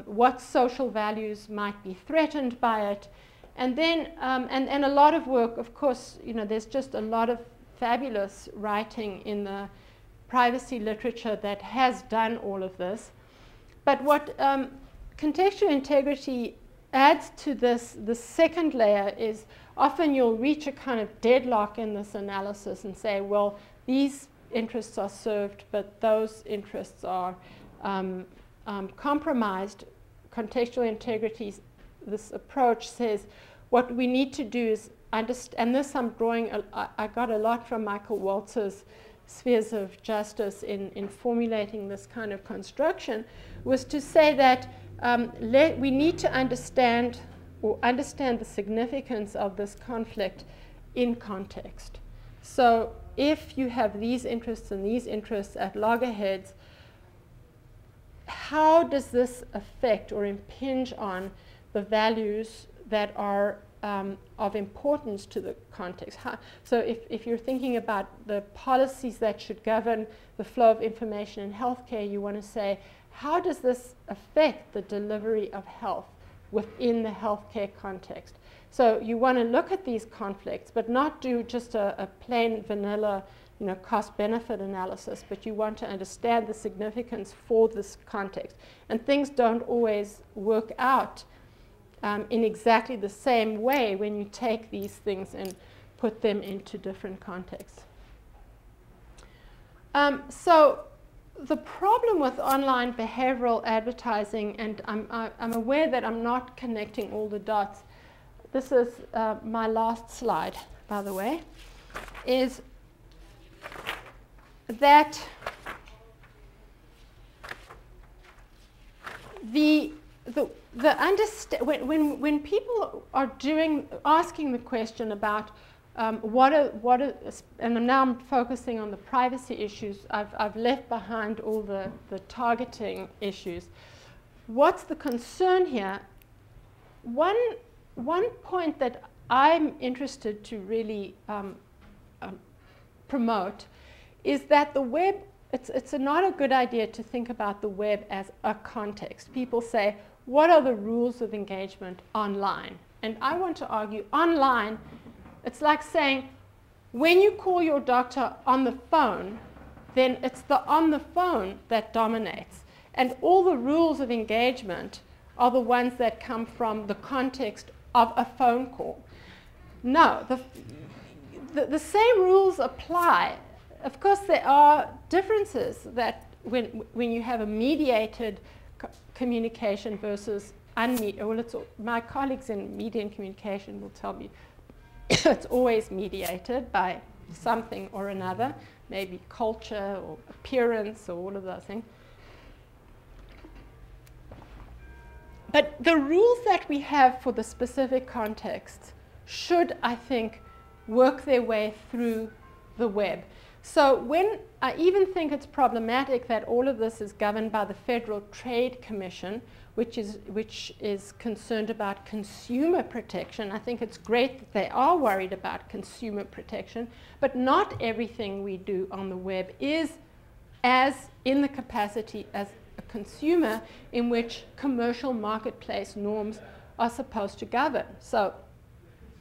what social values might be threatened by it, and then and a lot of work, of course, you know, there's just a lot of fabulous writing in the privacy literature that has done all of this. But what contextual integrity adds to this, the second layer, is often you'll reach a kind of deadlock in this analysis and say, well, these interests are served, but those interests are compromised. Contextual integrity, this approach says what we need to do is understand, and this I'm drawing, I got a lot from Michael Waltz's spheres of justice in formulating this kind of construction, was to say that we need to understand the significance of this conflict in context. So if you have these interests and these interests at loggerheads, how does this affect or impinge on the values that are of importance to the context? So if you're thinking about the policies that should govern the flow of information in healthcare, you want to say, how does this affect the delivery of health within the healthcare context? So you want to look at these conflicts, but not do just a plain vanilla, you know, cost-benefit analysis, but you want to understand the significance for this context. And things don't always work out in exactly the same way when you take these things and put them into different contexts. So the problem with online behavioral advertising, and I'm aware that I'm not connecting all the dots, this is my last slide, by the way, is that when people are asking the question about and now I'm focusing on the privacy issues, I've left behind all the targeting issues. What's the concern here? One point that I'm interested to really promote is that the web, it's not a good idea to think about the web as a context. People say, what are the rules of engagement online? And I want to argue online, it's like saying, when you call your doctor on the phone, then it's the on the phone that dominates. And all the rules of engagement are the ones that come from the context of a phone call. No, the same rules apply. Of course, there are differences that when you have a mediated communication versus unmediated. Well, my colleagues in media and communication will tell me it's always mediated by something or another, maybe culture or appearance or all of those things. But the rules that we have for the specific context should, I think, work their way through the web. So when I even think it's problematic that all of this is governed by the Federal Trade Commission, which is concerned about consumer protection. I think it's great that they are worried about consumer protection, but not everything we do on the web is as in the capacity as a consumer in which commercial marketplace norms are supposed to govern. So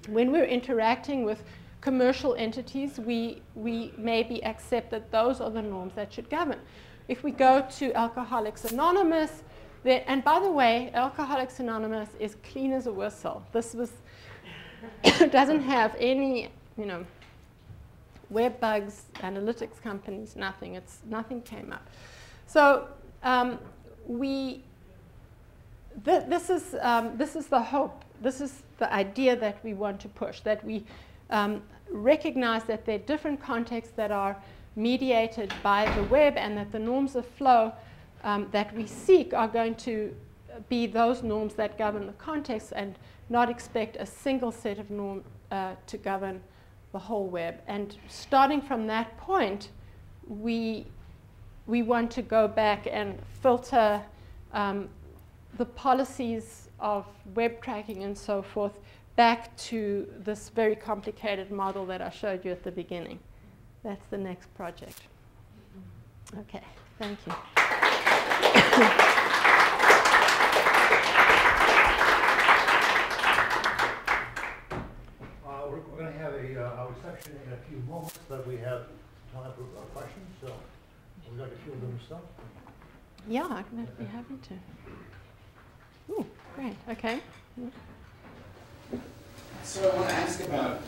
when we're interacting with commercial entities, we maybe accept that those are the norms that should govern. If we go to Alcoholics Anonymous, and by the way, Alcoholics Anonymous is clean as a whistle. This was doesn't have any, web bugs, analytics companies, nothing. Nothing came up. So this is the hope. This is the idea that we want to push, that we recognize that there are different contexts that are mediated by the web, and that the norms of flow that we seek are going to be those norms that govern the context, and not expect a single set of norms to govern the whole web. And starting from that point, we want to go back and filter the policies of web tracking and so forth back to this very complicated model that I showed you at the beginning. That's the next project. Okay, thank you. We're going to have a reception in a few moments, but we have time for questions, so we'd like to field them stuff. Yeah, I'd be happy to. Ooh, great, okay. So I want to ask about,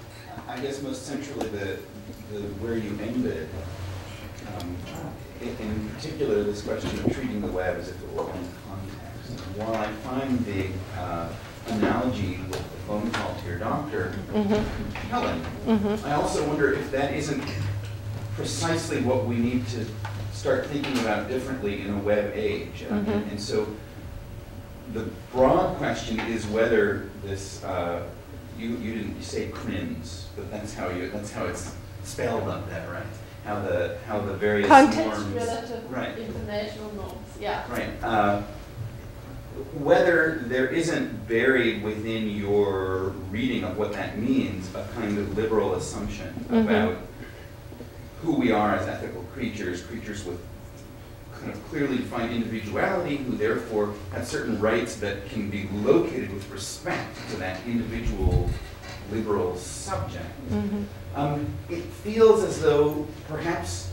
I guess most centrally, the where you ended. In particular, this question of treating the web as if it were one context. And while I find the analogy with the phone call to your doctor compelling, I also wonder if that isn't precisely what we need to start thinking about differently in a web age. And so the broad question is whether this, you didn't say CRINs, but that's how it's spelled up there, right? How the various Context norms, relative right. informational norms, yeah. Right. Whether there isn't buried within your reading of what that means a kind of liberal assumption about who we are as ethical creatures with kind of clearly defined individuality, who therefore have certain rights that can be located with respect to that individual liberal subject. It feels as though perhaps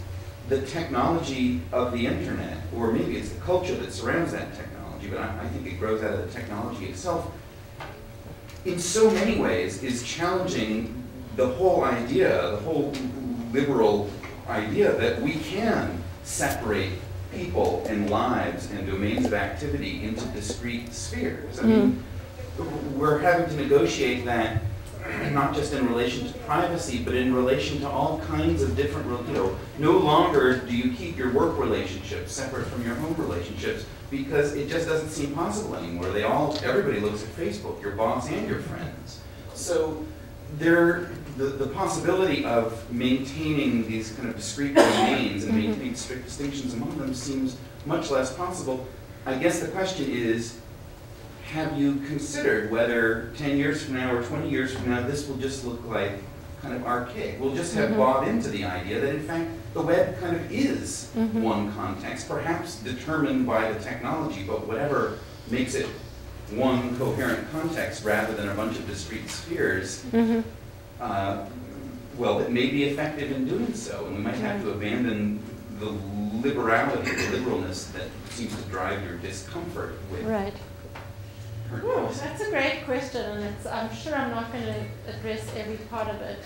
the technology of the internet, or maybe it's the culture that surrounds that technology, but I think it grows out of the technology itself, in so many ways is challenging the whole idea, the whole liberal idea that we can separate people and lives and domains of activity into discrete spheres. I mean, we're having to negotiate that not just in relation to privacy, but in relation to all kinds of different, no longer do you keep your work relationships separate from your home relationships, because it just doesn't seem possible anymore. Everybody looks at Facebook, your boss and your friends. So the possibility of maintaining these kind of discrete domains and maintaining strict distinctions among them seems much less possible. I guess the question is, have you considered whether 10 years from now or 20 years from now this will just look like kind of archaic? We'll just have bought into the idea that in fact the web kind of is one context, perhaps determined by the technology, but whatever makes it one coherent context rather than a bunch of discrete spheres, well, it may be effective in doing so, and we might have to abandon the liberality, the liberalness that seems to drive your discomfort with. Right. Ooh, that's a great question, and I'm sure I'm not going to address every part of it.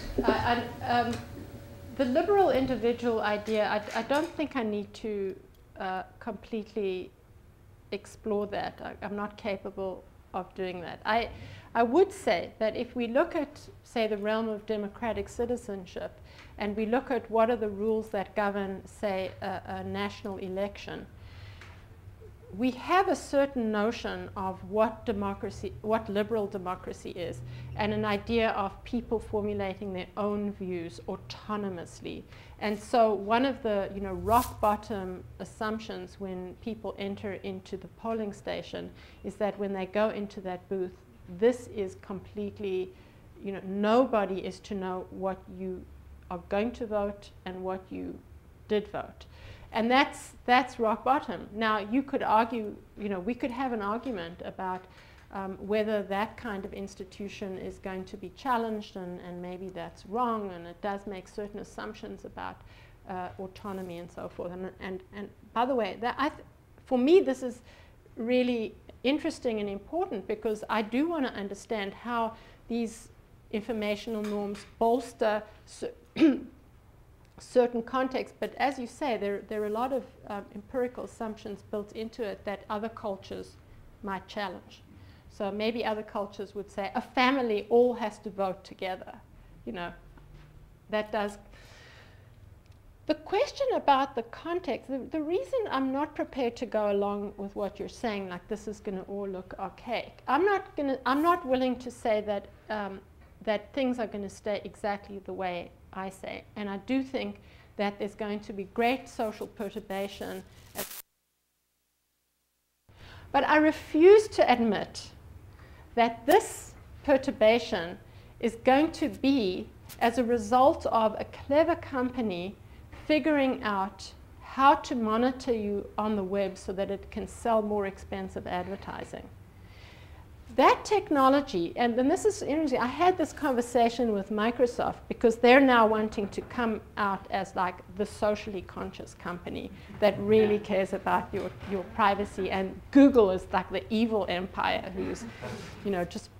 The liberal individual idea, I don't think I need to completely explore that. I'm not capable of doing that. I would say that if we look at, say, the realm of democratic citizenship, and we look at what are the rules that govern, say, a national election, we have a certain notion of what democracy, what liberal democracy is, and an idea of people formulating their own views autonomously. And so one of the, you know, rock bottom assumptions when people enter into the polling station is that when they go into that booth, this is completely, you know, nobody is to know what you are going to vote and what you did vote. And that's rock bottom. Now, you could argue, you know, we could have an argument about whether that kind of institution is going to be challenged, and maybe that's wrong, and it does make certain assumptions about autonomy and so forth. And by the way, for me, this is really interesting and important, because I do want to understand how these informational norms bolster certain contexts. But as you say, there are a lot of empirical assumptions built into it that other cultures might challenge. So maybe other cultures would say a family all has to vote together. You know, that does. The question about the context, the reason I'm not prepared to go along with what you're saying, like this is going to all look archaic. I'm not willing to say that that things are going to stay exactly the way I say. And I do think that there's going to be great social perturbation. But I refuse to admit that this perturbation is going to be as a result of a clever company figuring out how to monitor you on the web so that it can sell more expensive advertising. That technology, and this is interesting, I had this conversation with Microsoft because they're now wanting to come out as like the socially conscious company that really cares about your privacy, and Google is like the evil empire who's, you know, just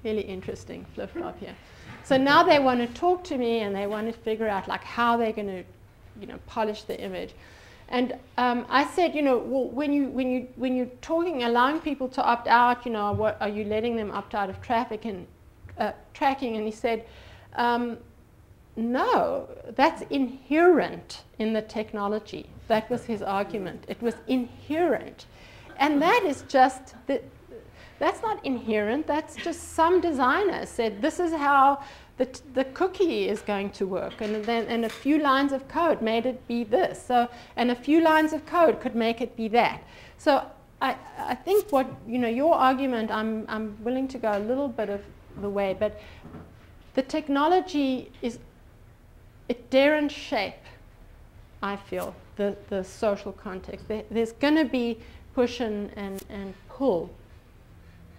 really interesting flip-flop here. So now they want to talk to me, and they want to figure out like how they're going to, you know, polish the image. And I said, you know, well, when you're talking, allowing people to opt out, you know, what are you letting them opt out of traffic and tracking? And he said, no, that's inherent in the technology. That was his argument. It was inherent, and that is just that's not inherent. That's just some designer said this is how the cookie is going to work, and then a few lines of code made it be this. So, and a few lines of code could make it be that. So I think what, you know, your argument, I'm willing to go a little bit of the way, but the technology it daren't shape, I feel, the social context. There's going to be push and pull,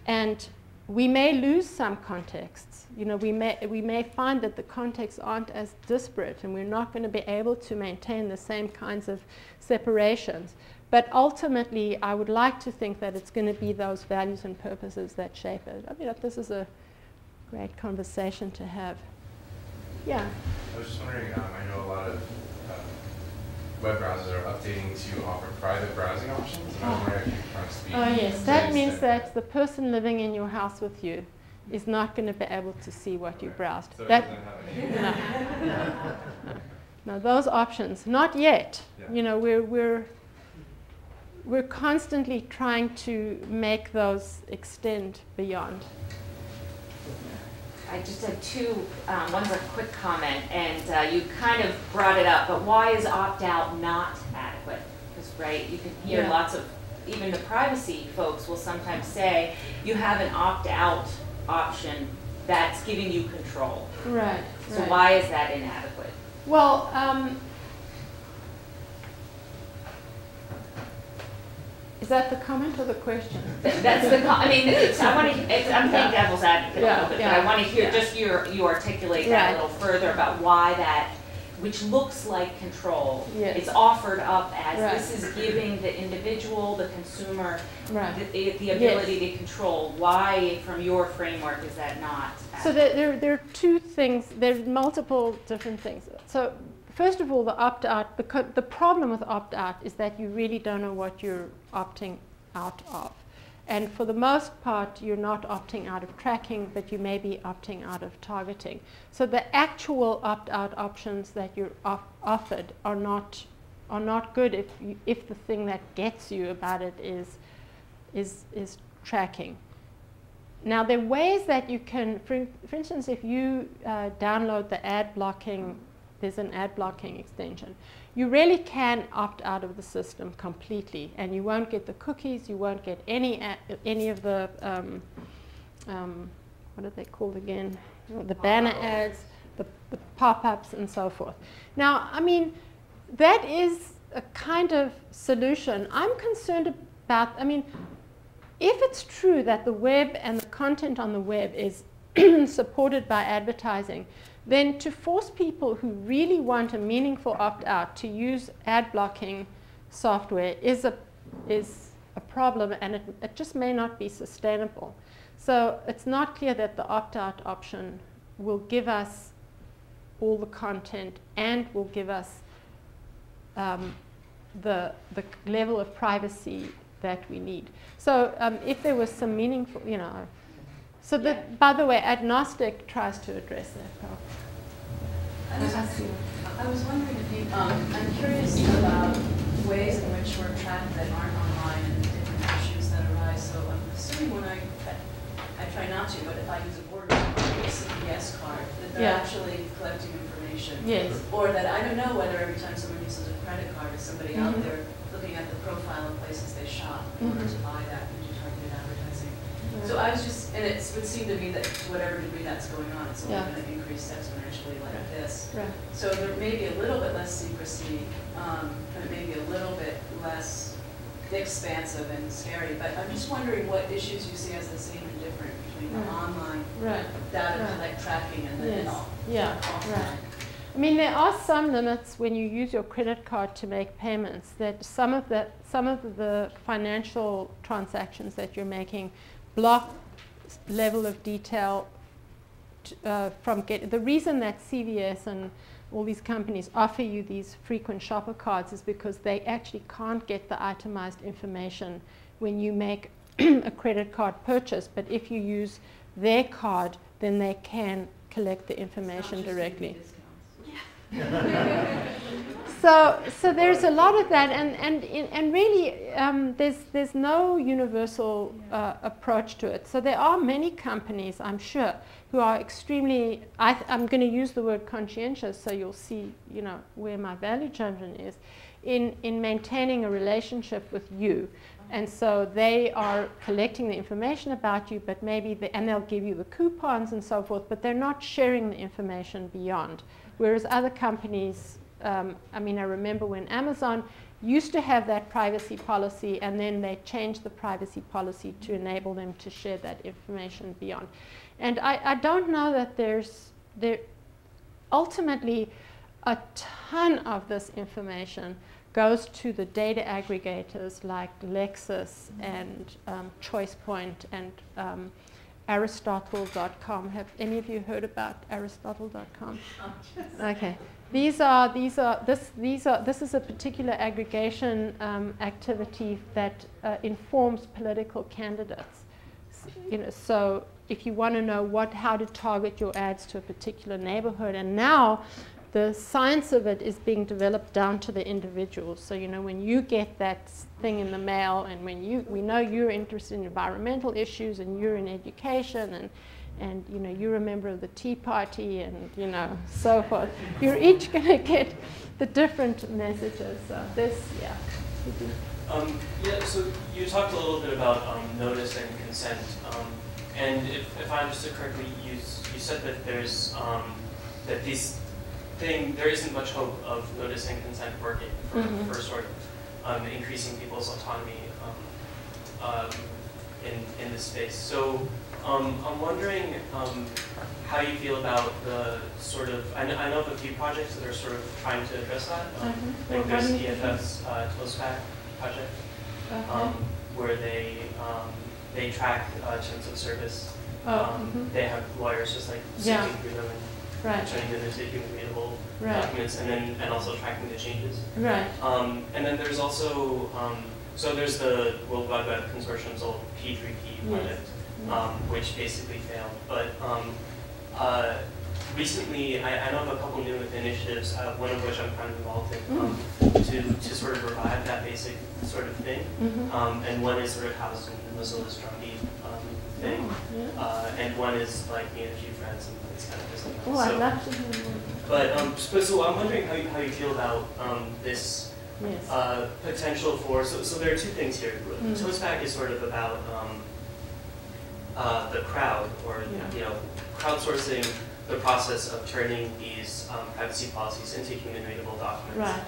and we may lose some contexts. You know, we may find that the contexts aren't as disparate, and we're not going to be able to maintain the same kinds of separations. But ultimately, I would like to think that it's going to be those values and purposes that shape it. I mean, this is a great conversation to have. Yeah? I was just wondering, I know a lot of web browsers are updating to offer private browsing options, and I was wondering if you could kind of speak. Oh, yes. That means that the person living in your house with you is not going to be able to see what you browsed. So that, it doesn't have any. no, those options, not yet. Yeah. You know, we're constantly trying to make those extend beyond. I just have two. One's a quick comment, and you kind of brought it up, but why is opt-out not adequate? Because, right, you can hear lots of, even the privacy folks will sometimes say, you have an opt-out option that's giving you control. Right. So why is that inadequate? Well, is that the comment or the question? That's the. I mean, I'm playing devil's advocate a little bit, but I want to hear just you articulate that a little further about why that, which looks like control, it's offered up as this is giving the individual, the consumer, the ability to control. Why, from your framework, is that not? So there are two things. There's multiple different things. So first of all, the opt-out, because the problem with opt-out is that you really don't know what you're opting out of. And for the most part, you're not opting out of tracking, but you may be opting out of targeting. So the actual opt-out options that you're offered are not good if the thing that gets you about it is tracking. Now, there are ways that you can, for instance, if you download the ad blocking, there's an ad blocking extension, you really can opt out of the system completely, and you won't get the cookies, you won't get any of the, what are they called again? The banner ads, the pop-ups, and so forth. Now, I mean, that is a kind of solution. I'm concerned about, I mean, if it's true that the web and the content on the web is supported by advertising, then to force people who really want a meaningful opt-out to use ad blocking software is a problem, and it just may not be sustainable. So it's not clear that the opt-out option will give us all the content and will give us the level of privacy that we need. So if there was some meaningful, you know, so that, by the way, agnostic tries to address that problem. I was wondering if you, I'm curious about ways in which we're tracked that aren't online and different issues that arise. So I'm assuming when I try not to, but if I use a board or a CPS card, that they're actually collecting information. Yes. Or that I don't know whether every time someone uses a credit card, is somebody out there looking at the profile of places they shop in order to buy that and do targeted advertising. So I was just, and it would seem to me that to whatever degree that's going on, it's only going to increase exponentially like this. Right. So there may be a little bit less secrecy, and it may be a little bit less expansive and scary, but I'm just wondering what issues you see as the same and different between the online data collect tracking and then offline. I mean, there are some limits when you use your credit card to make payments, that some of the financial transactions that you're making block level of detail from the reason that CVS and all these companies offer you these frequent shopper cards is because they actually can't get the itemized information when you make a credit card purchase. But if you use their card, then they can collect the information directly. So there's a lot of that, and really there's no universal approach to it. So there are many companies, I'm sure, who are extremely, I'm going to use the word conscientious, so you'll see, you know, where my value judgment is, in maintaining a relationship with you. And so they are collecting the information about you, but maybe and they'll give you the coupons and so forth, but they're not sharing the information beyond. Whereas other companies, I mean, I remember when Amazon used to have that privacy policy, and then they changed the privacy policy to enable them to share that information beyond. And I don't know that there's ultimately a ton of this information goes to the data aggregators like Lexis and ChoicePoint and Aristotle.com. Have any of you heard about Aristotle.com? Okay. This is a particular aggregation activity that informs political candidates. You know, so if you want to know how to target your ads to a particular neighborhood, and now the science of it is being developed down to the individual. So, you know, when you get that thing in the mail, and when we know you're interested in environmental issues, and you're in education, and you know, you're a member of the Tea Party, and you know, so forth, you're each going to get the different messages. So this, yeah. Yeah, so you talked a little bit about notice and consent, and if I understood correctly, you said that there's that there isn't much hope of notice and consent working for sort of increasing people's autonomy in this space. So I'm wondering how you feel about the sort of, I know of a few projects that are sort of trying to address that. Like there's EFF's TOSPAC project, where they track terms of service. They have lawyers just like sifting through them and turning them into human readable documents, and also tracking the changes. And then there's also so there's the World Wide Web Consortium's old P3P project, which basically failed. But recently, I know of a couple new initiatives, one of which I'm kind of involved in, to sort of revive that basic sort of thing. And one is sort of housed in the Mozilla's drumbeat thing. And one is like me and a few friends, and it's kind of business. Oh, I'd love to hear more. But so I'm wondering how you feel about this potential for, so there are two things here. TOSPAC is sort of about the crowd, or crowdsourcing the process of turning these privacy policies into human readable documents.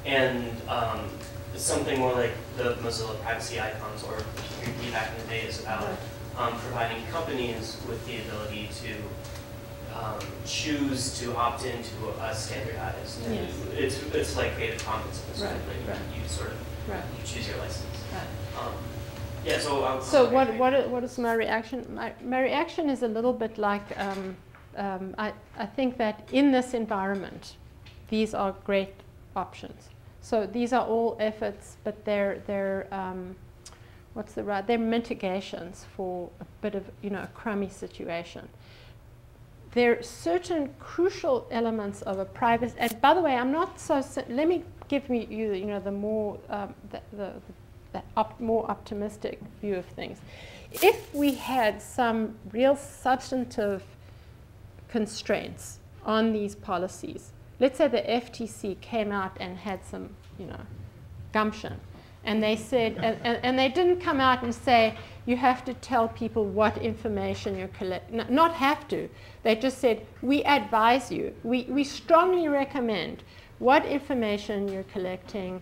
And something more like the Mozilla privacy icons or P3P back in the day is about providing companies with the ability to choose to opt into a standardized. It's like Creative Commons at this point. You sort of you choose your license. Yeah. So what is my reaction? My reaction is a little bit like I think that in this environment, these are great options. So these are all efforts, but they're they're mitigations for a bit of a crummy situation. There are certain crucial elements of a privacy. And by the way, I'm not so. Let me give you the more more optimistic view of things. If we had some real substantive constraints on these policies, let's say the FTC came out and had some, gumption, and they said, and they didn't come out and say, you have to tell people what information you're collecting. Not have to. They just said, we advise you. We strongly recommend what information you're collecting.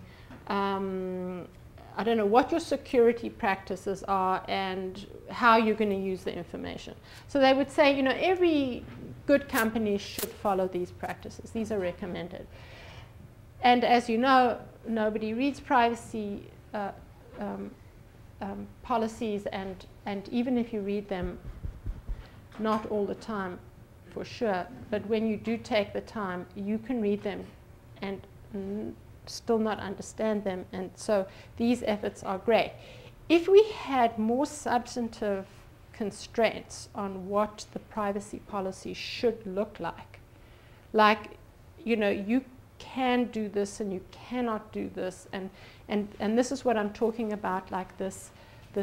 I don't know what your security practices are and how you're going to use the information. So they would say, every good company should follow these practices. These are recommended. And as you know, nobody reads privacy policies, and even if you read them, not all the time, for sure, but when you do take the time, you can read them and still not understand them, and so these efforts are great. If we had more substantive constraints on what the privacy policy should look like, you can do this and you cannot do this, and this is what I'm talking about, like this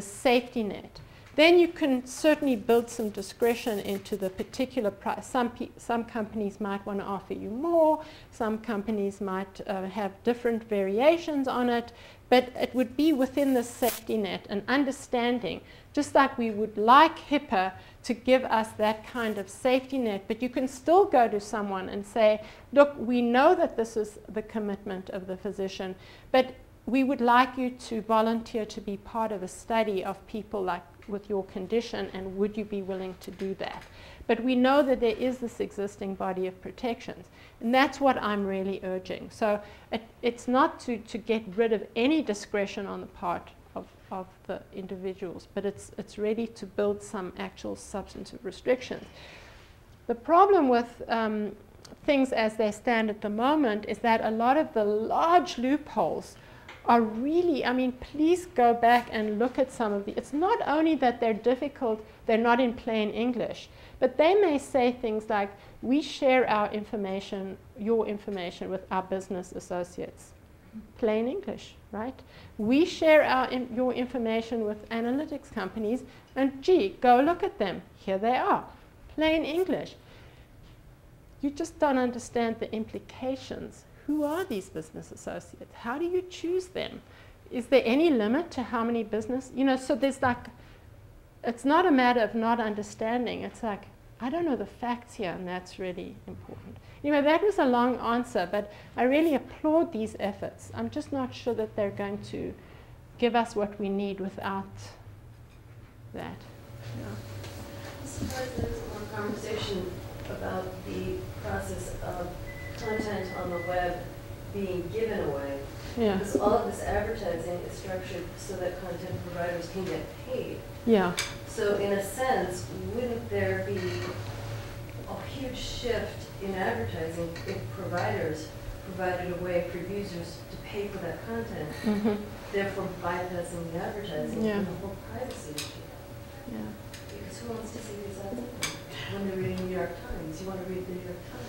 safety net. Then you can certainly build some discretion into the particular price. Some companies might want to offer you more. Some companies might have different variations on it. But it would be within the safety net and understanding, just like we would like HIPAA to give us that kind of safety net. But you can still go to someone and say, look, we know that this is the commitment of the physician, but we would like you to volunteer to be part of a study of people like with your condition, and would you be willing to do that? But we know that there is this existing body of protections, and that's what I'm really urging. So it's not to get rid of any discretion on the part of the individuals, but it's really to build some actual substantive restrictions. The problem with things as they stand at the moment is that a lot of the large loopholes are really, please go back and look at some of the, it's not only that they're difficult, they're not in plain English, but they may say things like, we share our information, your information with our business associates. Plain English, right? We share your information with analytics companies, and gee, go look at them. Here they are. Plain English. You just don't understand the implications. Who are these business associates? How do you choose them? Is there any limit to how many business? So there's like, it's not a matter of not understanding. It's like, I don't know the facts here, and that's really important. Anyway, that was a long answer, but I really applaud these efforts. I'm just not sure that they're going to give us what we need without that. I'm surprised there's more conversation about the process of content on the web being given away. Yeah. Because all of this advertising is structured so that content providers can get paid. Yeah. So in a sense, wouldn't there be a huge shift in advertising if providers provided a way for users to pay for that content? therefore bypassing the advertising Yeah. and the whole privacy issue. Yeah. Because who wants to see these ads when they're reading the New York Times? You want to read the New York Times.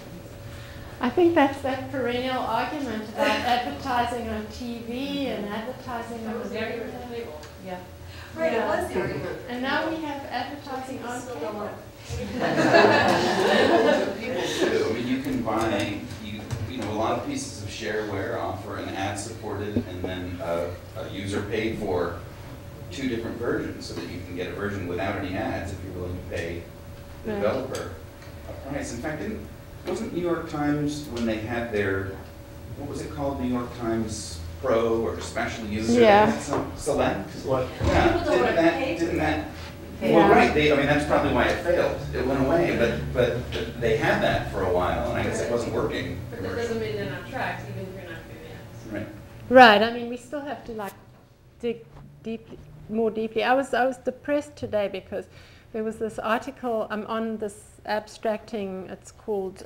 I think that's that perennial argument about advertising on TV and advertising on the radio. Yeah. Right, Yeah. it was the argument. And now we have advertising on Still don't cable. want People do. I mean, you can buy, you know, a lot of pieces of shareware offer an ad-supported and then a user-paid for 2 different versions, so that you can get a version without any ads if you're willing to pay the Right. developer a price. In fact, wasn't New York Times, when they had their, what was it called, New York Times Pro or Special User? Yeah. They had some select? What? Yeah, People don't want to pay for didn't that, Yeah. well, right, I mean, that's probably why it failed. It went away, but they had that for a while, and I guess it wasn't working. But that doesn't mean they're not tracked, even if you're not doing ads. Right. Right. I mean, we still have to like dig more deeply. I was depressed today because there was this article on this abstracting. It's called.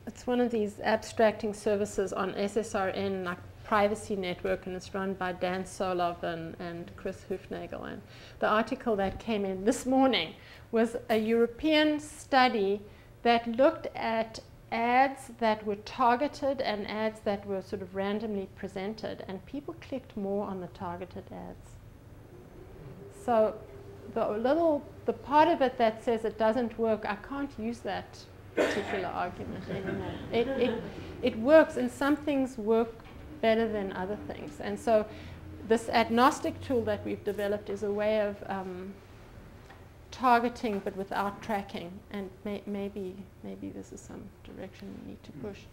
It's one of these abstracting services on SSRN, like privacy network, and it's run by Dan Solov and Chris Hufnagel. And the article that came in this morning was a European study that looked at ads that were targeted and ads that were sort of randomly presented, and people clicked more on the targeted ads. So the part of it that says it doesn't work, I can't use that particular argument anymore. It works, and some things work better than other things. And so this agnostic tool that we've developed is a way of targeting but without tracking, and maybe this is some direction we need to push.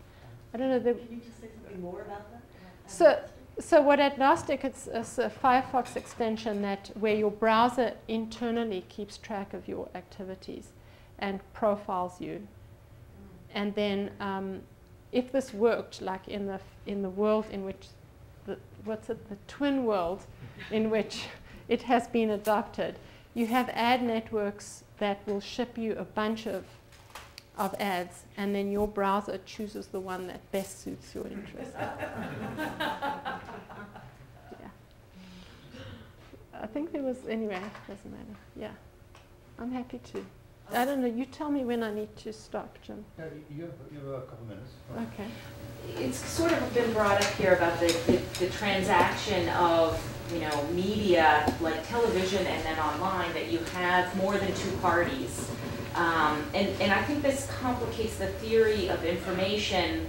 I don't know. Can you just say something more about that? So what agnostic, it's a Firefox extension where your browser internally keeps track of your activities and profiles you. And then if this worked, like in the world in which the twin world in which it has been adopted, you have ad networks that will ship you a bunch of ads, and then your browser chooses the one that best suits your interest. Yeah. I think there was, anyway, it doesn't matter. Yeah. I'm happy to. I don't know, you tell me when I need to stop, Jim. Yeah, you have a couple minutes. Okay. It's sort of been brought up here about the transaction of, you know, media like television and then online, that you have more than 2 parties. And I think this complicates the theory of information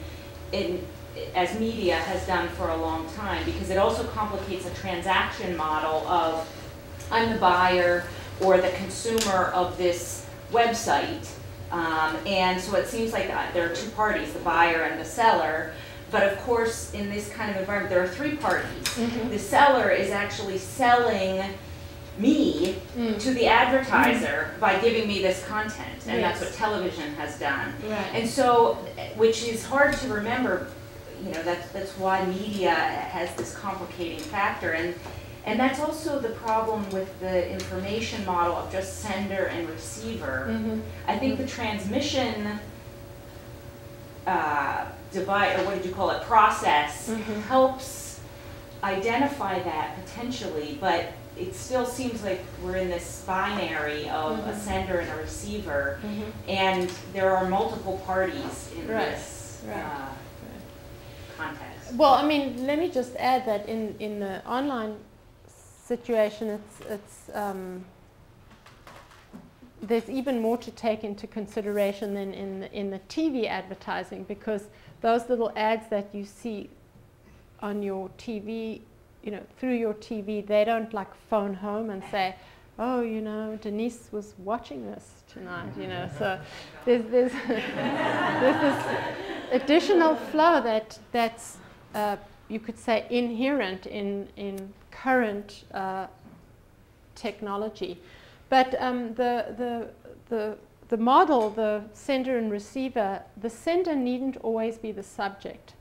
as media has done for a long time, because it also complicates a transaction model of I'm the buyer or the consumer of this website. And so it seems like there are 2 parties, the buyer and the seller. But of course, in this kind of environment, there are 3 parties. Mm-hmm. The seller is actually selling me to the advertiser by giving me this content, and that's what television has done. Right. And so, which is hard to remember, you know, that's why media has this complicating factor, and that's also the problem with the information model of just sender and receiver. Mm-hmm. I think the transmission device, or what did you call it, process, helps identify that potentially, but it still seems like we're in this binary of a sender and a receiver, and there are multiple parties in this context. Well, I mean, let me just add that in the online situation, there's even more to take into consideration than in the TV advertising, because those little ads that you see on your TV, you know, through your TV, they don't like phone home and say, oh, you know, Denise was watching this tonight, you know. So there's this additional flow that's you could say inherent in current technology. But the model, the sender and receiver, the sender needn't always be the subject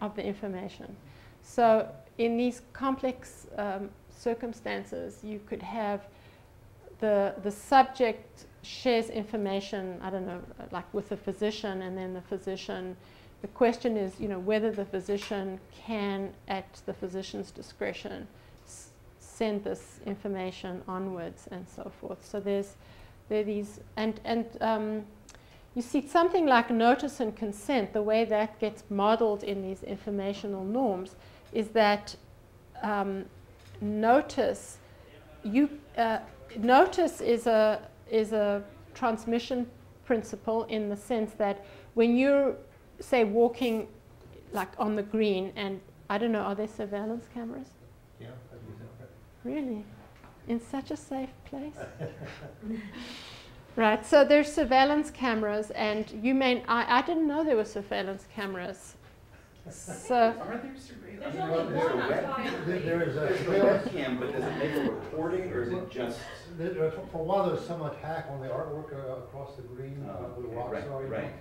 of the information. So in these complex circumstances, you could have the subject shares information, I don't know, like with the physician, and then the physician the question is, whether the physician can, at the physician's discretion, send this information onwards and so forth. So there are these, you see something like notice and consent, the way that gets modeled in these informational norms is that notice is a transmission principle in the sense that when you're, say, walking like on the green, and I don't know, are there surveillance cameras? Yeah, I do think. Really? In such a safe place? Right, so there's surveillance cameras, and I didn't know there were surveillance cameras. So Are there surveillance? There is a surveillance cam, but does it make a recording, or is it just? For a while, there's some attack on the artwork across the green where the rocks are. Right.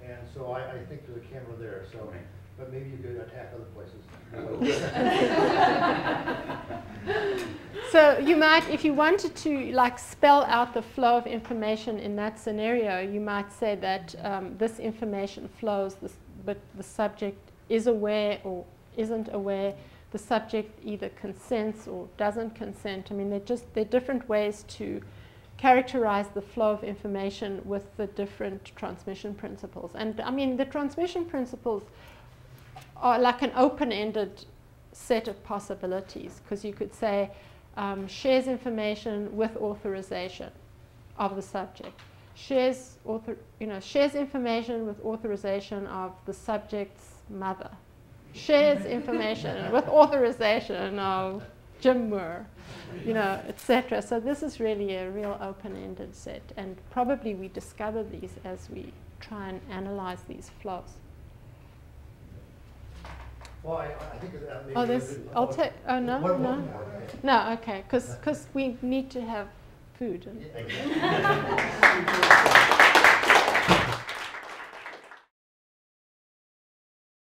And so I think there's a camera there. So, right. But maybe you could attack other places. So you might, if you wanted to like spell out the flow of information in that scenario, you might say that this information flows, but the subject is aware or isn't aware. The subject either consents or doesn't consent. I mean, they're different ways to characterize the flow of information with the different transmission principles. And I mean, the transmission principles are like an open-ended set of possibilities, because you could say shares information with authorization of the subject, shares information with authorization of the subject's mother, shares information with authorization of Jim Moore, etc. So this is really a real open-ended set, and probably we discover these as we try and analyze these flows. Well, I think that maybe. Oh, this. I'll take. Oh no, no, no. Okay, because we need to have food. Yeah, exactly.